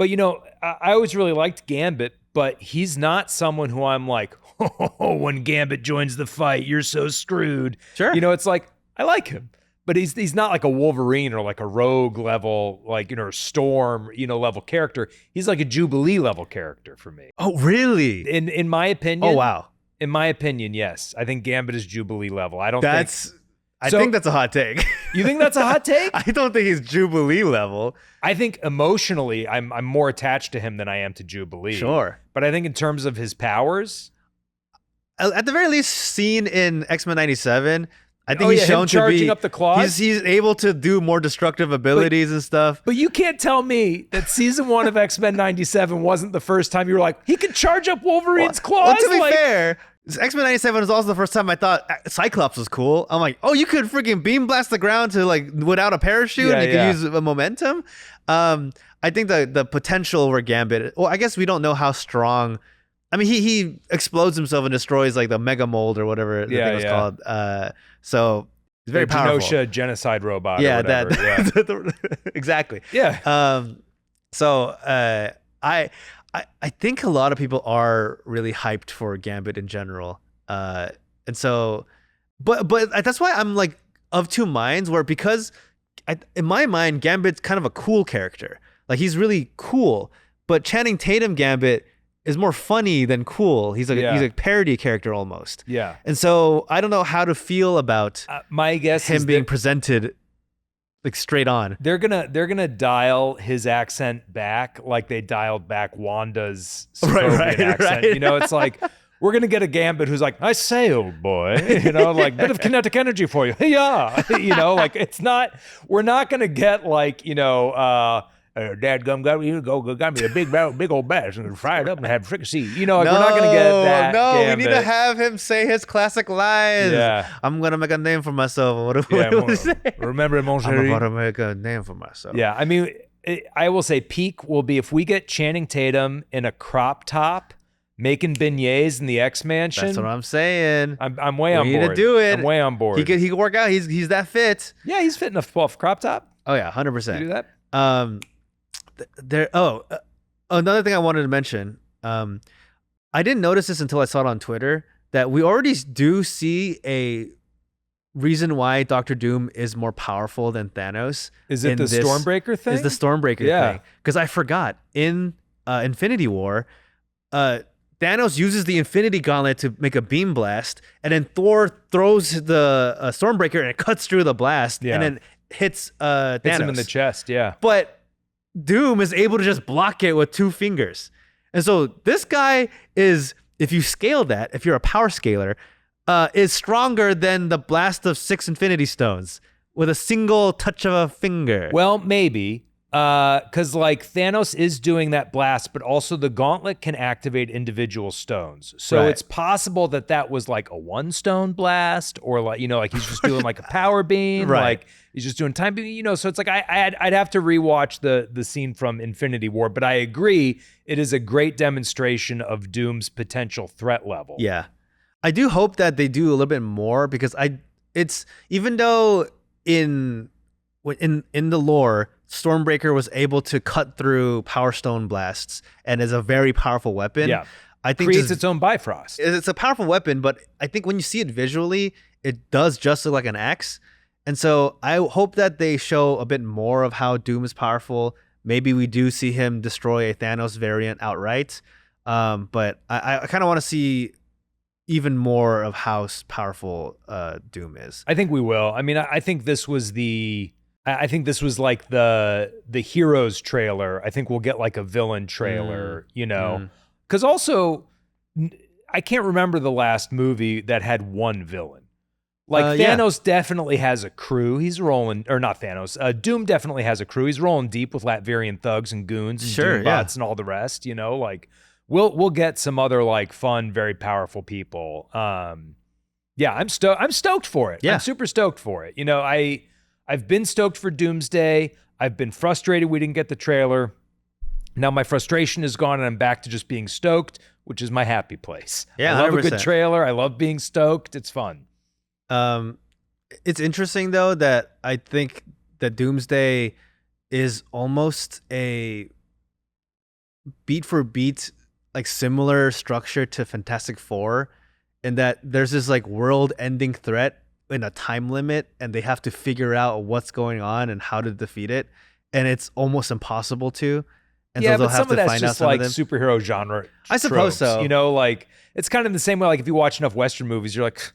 you know, I always really liked Gambit, but he's not someone who I'm like, oh, when Gambit joins the fight, you're so screwed. Sure. You know, it's like, I like him, but he's not like a Wolverine or like a Rogue level, like, you know, Storm, you know, level character. He's like a Jubilee level character for me. Oh, really? In my opinion. Oh, wow. In my opinion, yes. I think Gambit is Jubilee level. I think that's a hot take. You think that's a hot take? I don't think he's Jubilee level. I think emotionally, I'm more attached to him than I am to Jubilee. Sure. But I think in terms of his powers, at the very least, seen in X-Men 97, I think he's shown him to charging be up the claws. He's able to do more destructive abilities and stuff. But you can't tell me that season 1 of X-Men 97 wasn't the first time you were like, he could charge up Wolverine's claws. Well, to be fair, X-Men 97 was also the first time I thought Cyclops was cool. I'm like, oh, you could freaking beam blast the ground to like without a parachute, and you could use a momentum. I think the potential where Gambit. Well, I guess we don't know how strong. I mean, he explodes himself and destroys like the mega mold or whatever the thing was called. So he's very powerful. Genosha genocide robot. Yeah, or whatever. that exactly. Yeah. So I think a lot of people are really hyped for Gambit in general. And so, but that's why I'm like of two minds, where because in my mind, Gambit's kind of a cool character. Like he's really cool, but Channing Tatum Gambit is more funny than cool. He's he's a parody character almost. Yeah. And so I don't know how to feel about my guess him is being presented like straight on. They're gonna dial his accent back like they dialed back Wanda's suburban accent. Right. You know, it's like we're gonna get a Gambit who's like, "I say, old boy," you know, like bit of kinetic energy for you. Yeah, you know, like it's not. We're not gonna get like, you know, Dad got me a big old bass and fried up and had fricassee. You know, like we're not gonna get that. No, Gambit. we need to have him say his classic lines. Yeah. I'm gonna make a name for myself. What do we say? Remember, mon I'm chéri. about to make a name for myself. Yeah, I mean, I will say peak will be if we get Channing Tatum in a crop top making beignets in the X Mansion. That's what I'm saying. I'm way on board. We need to do it. I'm way on board. He could work out. He's that fit. Yeah, he's fit enough to pull off a crop top. Oh yeah, 100%. Do that. Another thing I wanted to mention. I didn't notice this until I saw it on Twitter that we already do see a reason why Doctor Doom is more powerful than Thanos. Is it the Stormbreaker thing? Is the Stormbreaker thing? Because I forgot in Infinity War, Thanos uses the Infinity Gauntlet to make a beam blast, and then Thor throws the Stormbreaker and it cuts through the blast, and then hits Thanos. Hits him in the chest. Yeah, but Doom is able to just block it with 2 fingers. And so this guy is, if you scale that, if you're a power scaler, is stronger than the blast of 6 Infinity Stones with a single touch of a finger. Well, maybe. Because like Thanos is doing that blast, but also the gauntlet can activate individual stones. So it's possible that was like a 1 stone blast, or like, you know, like he's just doing like a power beam, like he's just doing time beam, you know. So it's like I'd have to rewatch the scene from Infinity War, but I agree it is a great demonstration of Doom's potential threat level. Yeah, I do hope that they do a little bit more, because it's even though in the lore, Stormbreaker was able to cut through Power Stone blasts and is a very powerful weapon. Yeah. I think Creates its own Bifrost. It's a powerful weapon, but I think when you see it visually, it does just look like an axe. And so I hope that they show a bit more of how Doom is powerful. Maybe we do see him destroy a Thanos variant outright. But I kind of want to see even more of how powerful Doom is. I think we will. I mean, I think this was like the Heroes trailer. I think we'll get like a villain trailer, you know, because also I can't remember the last movie that had one villain. Like Thanos definitely has a crew. He's rolling, or not Thanos. Doom definitely has a crew. He's rolling deep with Latvian thugs and goons and Doombots and all the rest. You know, like we'll get some other like fun, very powerful people. Yeah, I'm stoked for it. Yeah. I'm super stoked for it. You know, I've been stoked for Doomsday. I've been frustrated we didn't get the trailer. Now my frustration is gone and I'm back to just being stoked, which is my happy place. Yeah, I love 100%. a good trailer. I love being stoked. It's fun. It's interesting though that I think that Doomsday is almost a beat for beat, like similar structure to Fantastic Four, in that there's this like world-ending threat in a time limit, and they have to figure out what's going on and how to defeat it, and it's almost impossible to. And Yeah, so they'll but have some to of that's find out just some like of them. superhero genre. I suppose tropes, so. You know, like it's kind of the same way. Like if you watch enough Western movies, you're like,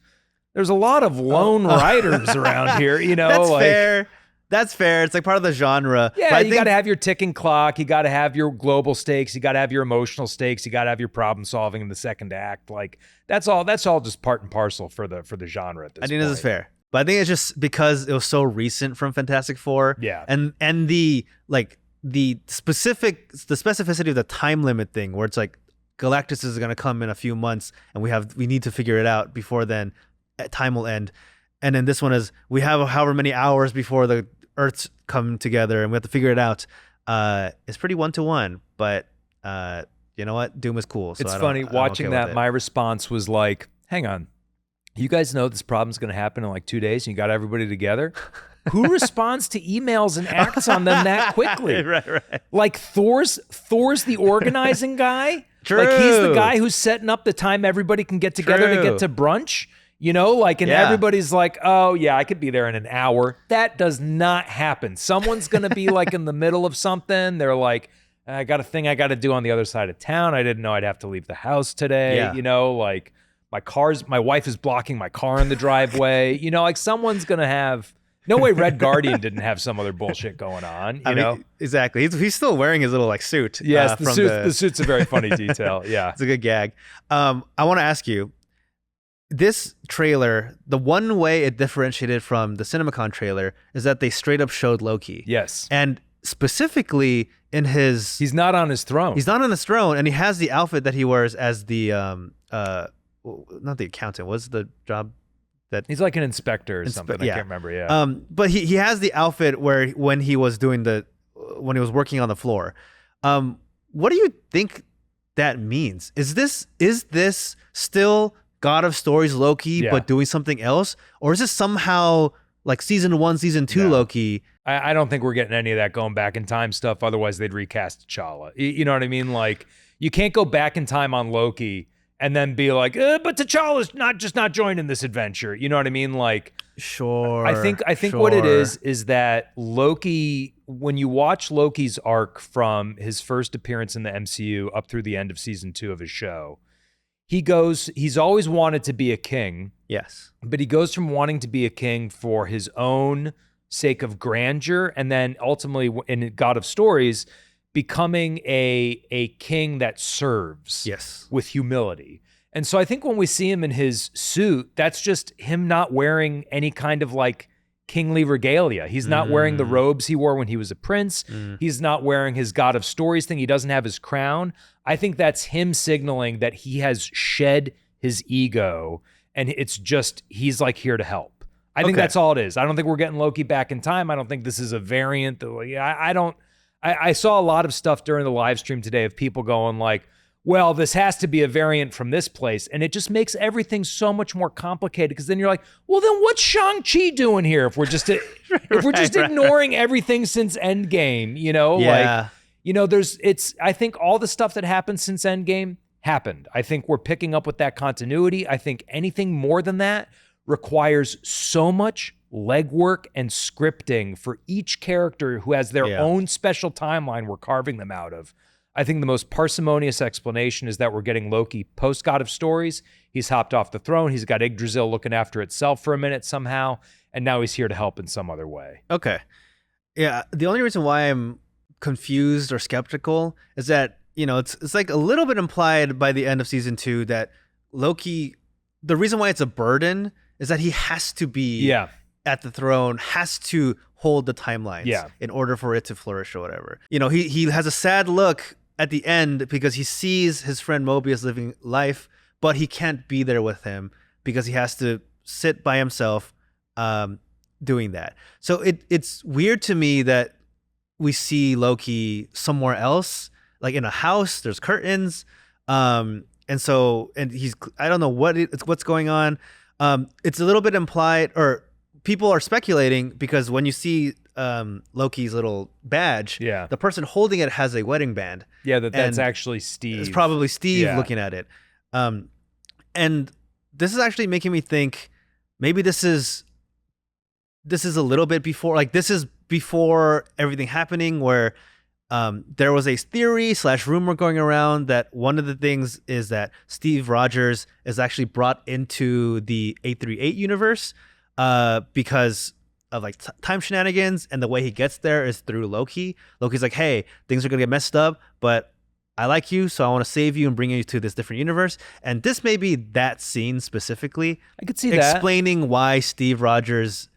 there's a lot of lone riders around here. You know, That's like, fair. That's fair. It's like part of the genre. Yeah, But I you think got to have your ticking clock. You got to have your global stakes. You got to have your emotional stakes. You got to have your problem solving in the second act. Like that's all just part and parcel for the genre at this I think point. this is fair. But I think it's just because it was so recent from Fantastic Four. Yeah. And the like the specificity of the time limit thing, where it's like Galactus is gonna come in a few months and we need to figure it out before then time will end. And then this one is we have however many hours before the Earths come together and we have to figure it out. It's pretty 1-to-1, but you know what? Doom is cool. So It's I'm funny watching okay that. with it. My response was like, hang on. You guys know this problem's going to happen in like 2 days and you got everybody together? Who responds to emails and acts on them that quickly? right. Like Thor's the organizing guy? True. Like he's the guy who's setting up the time everybody can get together to get to brunch? You know, like, and everybody's like, oh yeah, I could be there in an hour. That does not happen. Someone's going to be like in the middle of something. They're like, I got a thing I got to do on the other side of town. I didn't know I'd have to leave the house today. Yeah. You know, like my wife is blocking my car in the driveway. You know, like someone's going to have, no way Red Guardian didn't have some other bullshit going on. You know? Exactly. He's still wearing his little like suit. Yes, the suit's a very funny detail. Yeah. It's a good gag. I want to ask you, this trailer, the one way it differentiated from the CinemaCon trailer is that they straight up showed Loki. Yes. And specifically in his... He's not on his throne. He's not on his throne, and he has the outfit that he wears as the... not the accountant. What's the job that... He's like an inspector or something. yeah. I can't remember, yeah. But he has the outfit where when he was when he was working on the floor. What do you think that means? Is this still God of Stories Loki, but doing something else? Or is this somehow like season 1, season 2 Loki? I don't think we're getting any of that going back in time stuff. Otherwise, they'd recast T'Challa. You know what I mean? Like, you can't go back in time on Loki and then be like, but T'Challa's not joining this adventure. You know what I mean? Like, sure. I think what it is that Loki, when you watch Loki's arc from his first appearance in the MCU up through the end of season 2 of his show, he's always wanted to be a king. Yes. But he goes from wanting to be a king for his own sake of grandeur, and then ultimately in God of Stories, becoming a king that serves with humility. And so I think when we see him in his suit, that's just him not wearing any kind of like kingly regalia. He's not wearing the robes he wore when he was a prince. He's not wearing his God of Stories thing. He doesn't have his crown. I think that's him signaling that he has shed his ego and it's just, he's like here to help. I think that's all it is. I don't think we're getting Loki back in time. I don't think this is a variant. I saw a lot of stuff during the live stream today of people going like, well, this has to be a variant from this place. And it just makes everything so much more complicated because then you're like, well, then what's Shang-Chi doing here if we're just ignoring everything since Endgame, you know? Yeah. Like, you know, I think all the stuff that happened since Endgame happened. I think we're picking up with that continuity. I think anything more than that requires so much legwork and scripting for each character who has their own special timeline we're carving them out of. I think the most parsimonious explanation is that we're getting Loki post-God of Stories. He's hopped off the throne. He's got Yggdrasil looking after itself for a minute somehow, and now he's here to help in some other way. Okay. Yeah, the only reason why I'm confused or skeptical is that, you know, it's like a little bit implied by the end of season 2 that Loki, the reason why it's a burden is that he has to be at the throne, has to hold the timelines in order for it to flourish or whatever. You know, he has a sad look at the end because he sees his friend Mobius living life, but he can't be there with him because he has to sit by himself doing that. So it's weird to me that we see Loki somewhere else, like in a house, there's curtains. And he's, I don't know what's going on. It's a little bit implied, or people are speculating because when you see Loki's little badge, the person holding it has a wedding band. Yeah, that's actually Steve. It's probably Steve looking at it. And this is actually making me think maybe this is a little bit before, like this is before everything happening, where there was a theory / rumor going around that one of the things is that Steve Rogers is actually brought into the 838 universe because of like time shenanigans, and the way he gets there is through Loki. Loki's like, hey, things are gonna get messed up, but I like you, so I want to save you and bring you to this different universe. And this may be that scene specifically. I could see explaining why Steve Rogers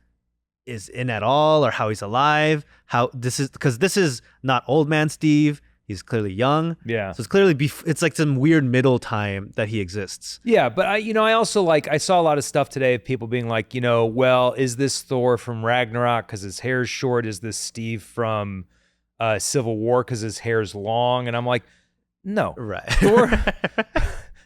is in at all, or how he's alive. How this is, because this is not old man Steve. He's clearly young. Yeah. So it's clearly it's like some weird middle time that he exists. Yeah, but I also I saw a lot of stuff today of people being like, you know, well, is this Thor from Ragnarok because his hair's short? Is this Steve from Civil War because his hair's long? And I'm like, no. Right.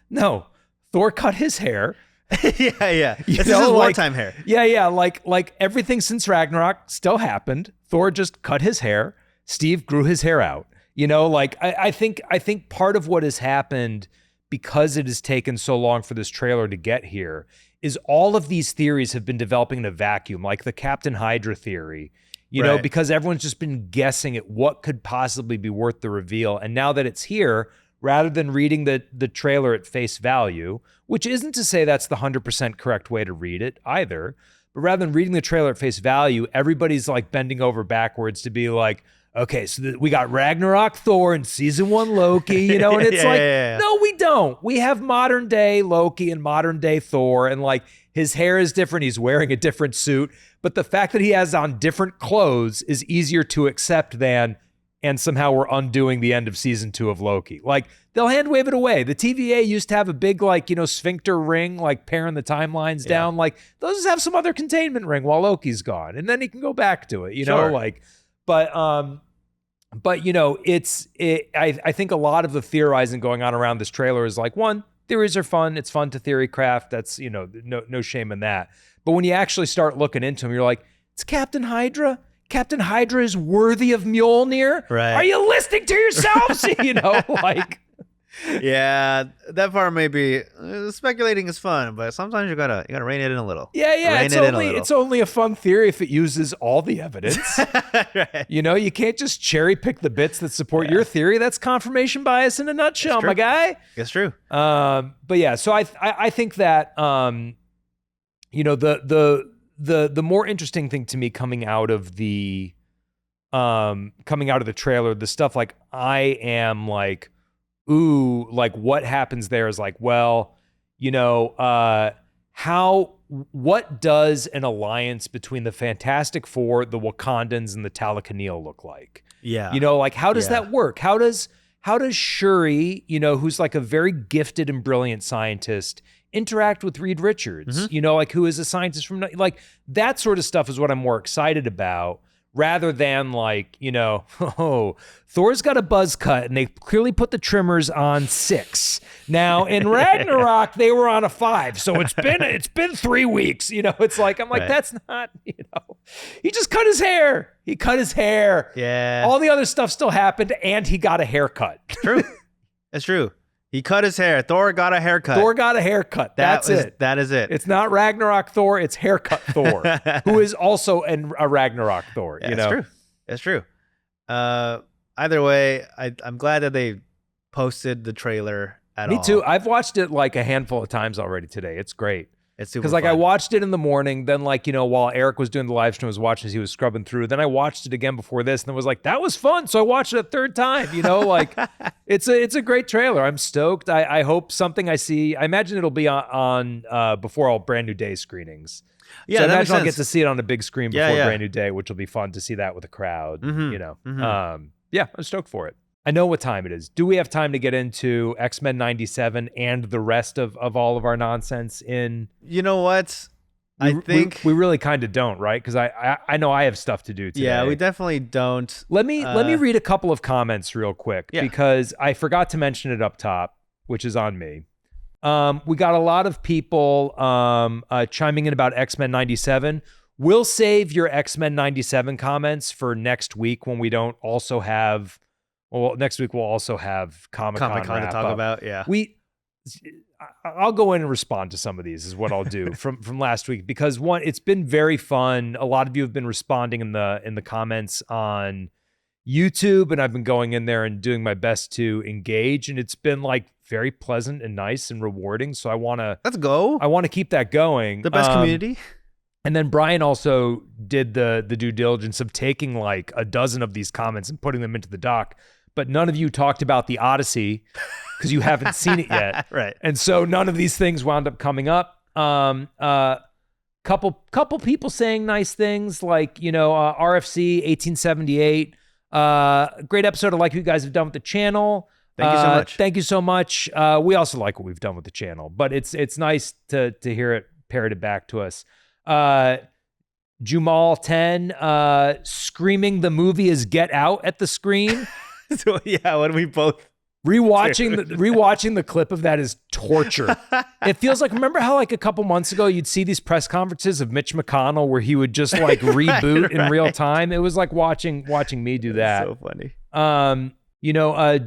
No. Thor cut his hair. Yeah. This is wartime hair. Yeah. Like everything since Ragnarok still happened. Thor just cut his hair. Steve grew his hair out. You know, like I think part of what has happened, because it has taken so long for this trailer to get here, is all of these theories have been developing in a vacuum, like the Captain Hydra theory, you know, because everyone's just been guessing at what could possibly be worth the reveal. And now that it's here, rather than reading the trailer at face value, which isn't to say that's the 100% correct way to read it either, but rather than reading the trailer at face value, everybody's like bending over backwards to be like, okay, so we got Ragnarok Thor and season 1 Loki, you know, and it's no, we don't. We have modern day Loki and modern day Thor, and like his hair is different. He's wearing a different suit, but the fact that he has on different clothes is easier to accept than, and somehow we're undoing the end of season 2 of Loki. Like, they'll hand wave it away. The TVA used to have a big, like, you know, sphincter ring, like pairing the timelines down. Like, they'll just have some other containment ring while Loki's gone, and then he can go back to it, you know, like, but you know, I think a lot of the theorizing going on around this trailer is like, one, theories are fun. It's fun to theory craft. That's, you know, no shame in that. But when you actually start looking into them, you're like, it's Captain Hydra. Captain Hydra is worthy of Mjolnir. Right. Are you listening to yourselves? You know, like. Yeah, that part may be speculating is fun, but sometimes you gotta rein it in a little. Yeah. It's only a fun theory if it uses all the evidence. Right. You know, you can't just cherry pick the bits that support your theory. That's confirmation bias in a nutshell, my guy. It's true. But yeah, so I think that you know, the more interesting thing to me coming out of the trailer, the stuff like I am like, ooh, like what happens there is like, well, you know, what does an alliance between the Fantastic Four, the Wakandans, and the Talakanil look like? Yeah. You know, like how does that work? How does Shuri, you know, who's like a very gifted and brilliant scientist, interact with Reed Richards, you know, like who is a scientist from, like that sort of stuff is what I'm more excited about, rather than like, oh, Thor's got a buzz cut and they clearly put the trimmers on 6. Now in Ragnarok, they were on a 5. So it's been 3 weeks. It's like, I'm like, Right. that's not, he just cut his hair. He cut his hair. Yeah. All the other stuff still happened and he got a haircut. True. It's true. He cut his hair. Thor got a haircut. Thor got a haircut. That's it. That is it. It's not Ragnarok Thor. It's haircut Thor, who is also a Ragnarok Thor. Yeah, it's true. It's true. Either way, I'm glad that they posted the trailer at all. Me too. I've watched it like a handful of times already today. It's great. It's super Because like fun. I watched it in the morning, then like, while Eric was doing the live stream, I was watching as he was scrubbing through. Then I watched it again before this and it was like, that was fun. So I watched it a third time, like it's a great trailer. I'm stoked. I hope something I see, I imagine it'll be on before all Brand New Day screenings. Yeah, so I that makes imagine I'll get sense. to see it on a big screen before Yeah. Brand New Day, which will be fun to see that with a crowd, Mhm. Yeah, I'm stoked for it. I know what time it is. Do we have time to get into X-Men 97 and the rest of all of our nonsense in... You know what? I think we really kind of don't, right? Because I know I have stuff to do today. Yeah, we definitely don't. Let me read a couple of comments real quick because I forgot to mention it up top, which is on me. We got a lot of people chiming in about X-Men 97. We'll save your X-Men 97 comments for next week when we don't also have. Well, next week we'll also have Comic-Con to wrap talk up. about. Yeah. I'll go in and respond to some of these is what I'll do from last week because one, it's been very fun. A lot of you have been responding in the comments on YouTube, and I've been going in there and doing my best to engage, and it's been like very pleasant and nice and rewarding. So Let's go. I want to keep that going. The best community. And then Brian also did the due diligence of taking like a dozen of these comments and putting them into the doc. But none of you talked about the Odyssey because you haven't seen it yet. Right. And so none of these things wound up coming up. Couple people saying nice things like, RFC 1878. Great episode. I like what you guys have done with the channel. Thank you so much. Thank you so much. We also like what we've done with the channel, but it's nice to hear it parroted back to us. Jumal 10 screaming the movie is Get Out at the screen. So yeah, when we both rewatching the clip of that is torture. It feels like, remember how like a couple months ago you'd see these press conferences of Mitch McConnell where he would just like reboot in real time. It was like watching me do that. So funny.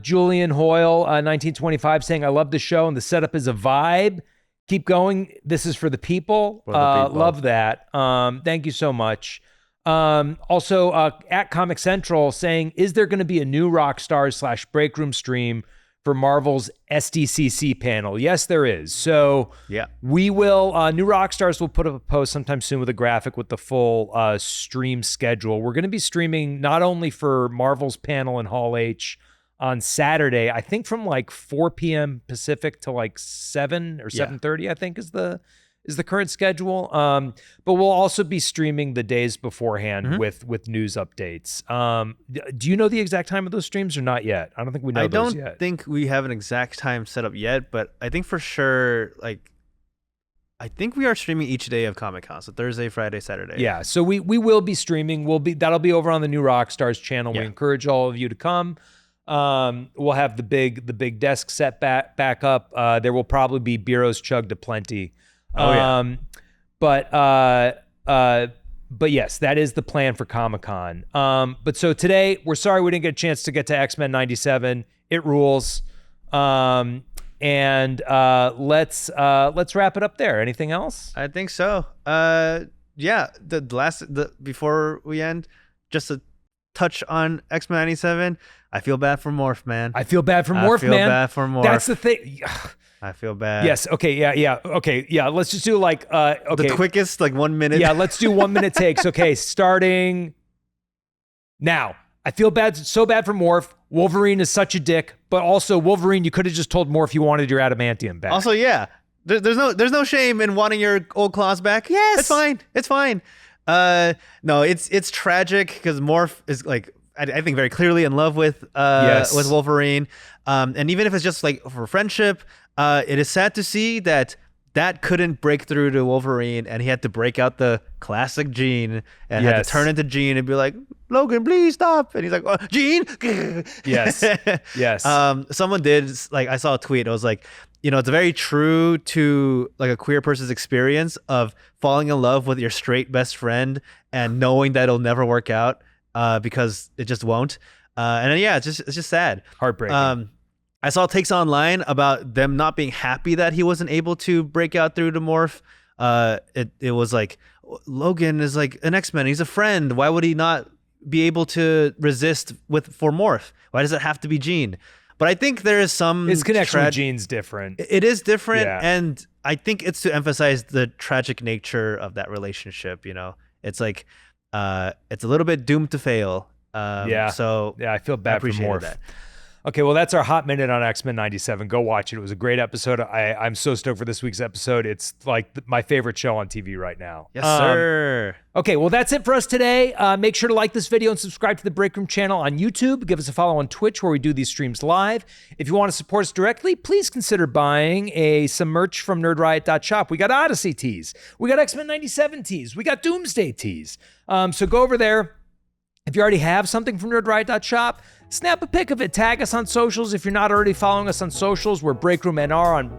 Julian Hoyle 1925 saying I love the show and the setup is a vibe. Keep going. This is for the people. For the people. Love that. Thank you so much. Also, at Comic Central saying, is there going to be a new Rockstars / Breakroom stream for Marvel's SDCC panel? Yes, there is. So Yeah. we will, New Rockstars will put up a post sometime soon with a graphic with the full stream schedule. We're going to be streaming not only for Marvel's panel in Hall H on Saturday, I think from like 4 p.m. Pacific to like 7 or 7:30, I think is the current schedule. But we'll also be streaming the days beforehand with news updates. Do you know the exact time of those streams or not yet? I don't think we know those yet. I don't think we have an exact time set up yet, but I think for sure, I think we are streaming each day of Comic-Con, so Thursday, Friday, Saturday. Yeah, so we will be streaming. That'll be over on the New Rockstars channel. Yeah. We encourage all of you to come. We'll have the big desk set back up. There will probably be Bureaus chugged aplenty. But yes, that is the plan for Comic-Con. But so today, we're sorry we didn't get a chance to get to X-Men 97. It rules. And let's wrap it up there. Anything else? I think so. Yeah, before we end, just a touch on X-Men 97. I feel bad for Morph, man. I feel bad for Morph, man. I feel bad for Morph. That's the thing. I feel bad. Yes. Okay. Yeah. Okay. Yeah. Let's just do like okay. The quickest, 1 minute. Yeah. Let's do 1 minute takes. Okay. Starting now. I feel so bad for Morph. Wolverine is such a dick, but also Wolverine, you could have just told Morph you wanted your adamantium back. Also, yeah, there's no shame in wanting your old claws back. Yes. It's fine. No, it's tragic because Morph is I think very clearly in love with with Wolverine. And even if it's just for friendship, it is sad to see that that couldn't break through to Wolverine, and he had to break out the classic Jean and had to turn into Jean and be like, Logan, please stop. And he's like, oh, Jean. Yes. Yes. Someone did, like, I saw a tweet. It was like, you know, it's very true to like a queer person's experience of falling in love with your straight best friend and knowing that it'll never work out because it just won't. And then, yeah, it's just sad. Heartbreaking. I saw takes online about them not being happy that he wasn't able to break out through to morph. It was like, Logan is like an X-Men. He's a friend. Why would he not be able to resist for morph? Why does it have to be Jean? But I think there is some his connection with Jean's different. It is different, and I think it's to emphasize the tragic nature of that relationship. You know, it's like it's a little bit doomed to fail. So I feel bad for Morph. That. Okay, well, that's our hot minute on X-Men 97. Go watch it. It was a great episode. I'm so stoked for this week's episode. It's like my favorite show on TV right now. Yes, sir. Okay, well, that's it for us today. Make sure to like this video and subscribe to the Breakroom channel on YouTube. Give us a follow on Twitch where we do these streams live. If you want to support us directly, please consider buying some merch from nerdriot.shop. We got Odyssey tees. We got X-Men 97 tees. We got Doomsday tees. So go over there. If you already have something from nerdriot.shop, snap a pic of it. Tag us on socials. If you're not already following us on socials, we're Breakroom NR on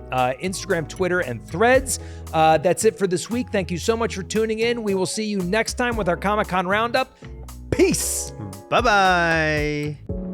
Instagram, Twitter, and Threads. That's it for this week. Thank you so much for tuning in. We will see you next time with our Comic-Con Roundup. Peace. Bye-bye.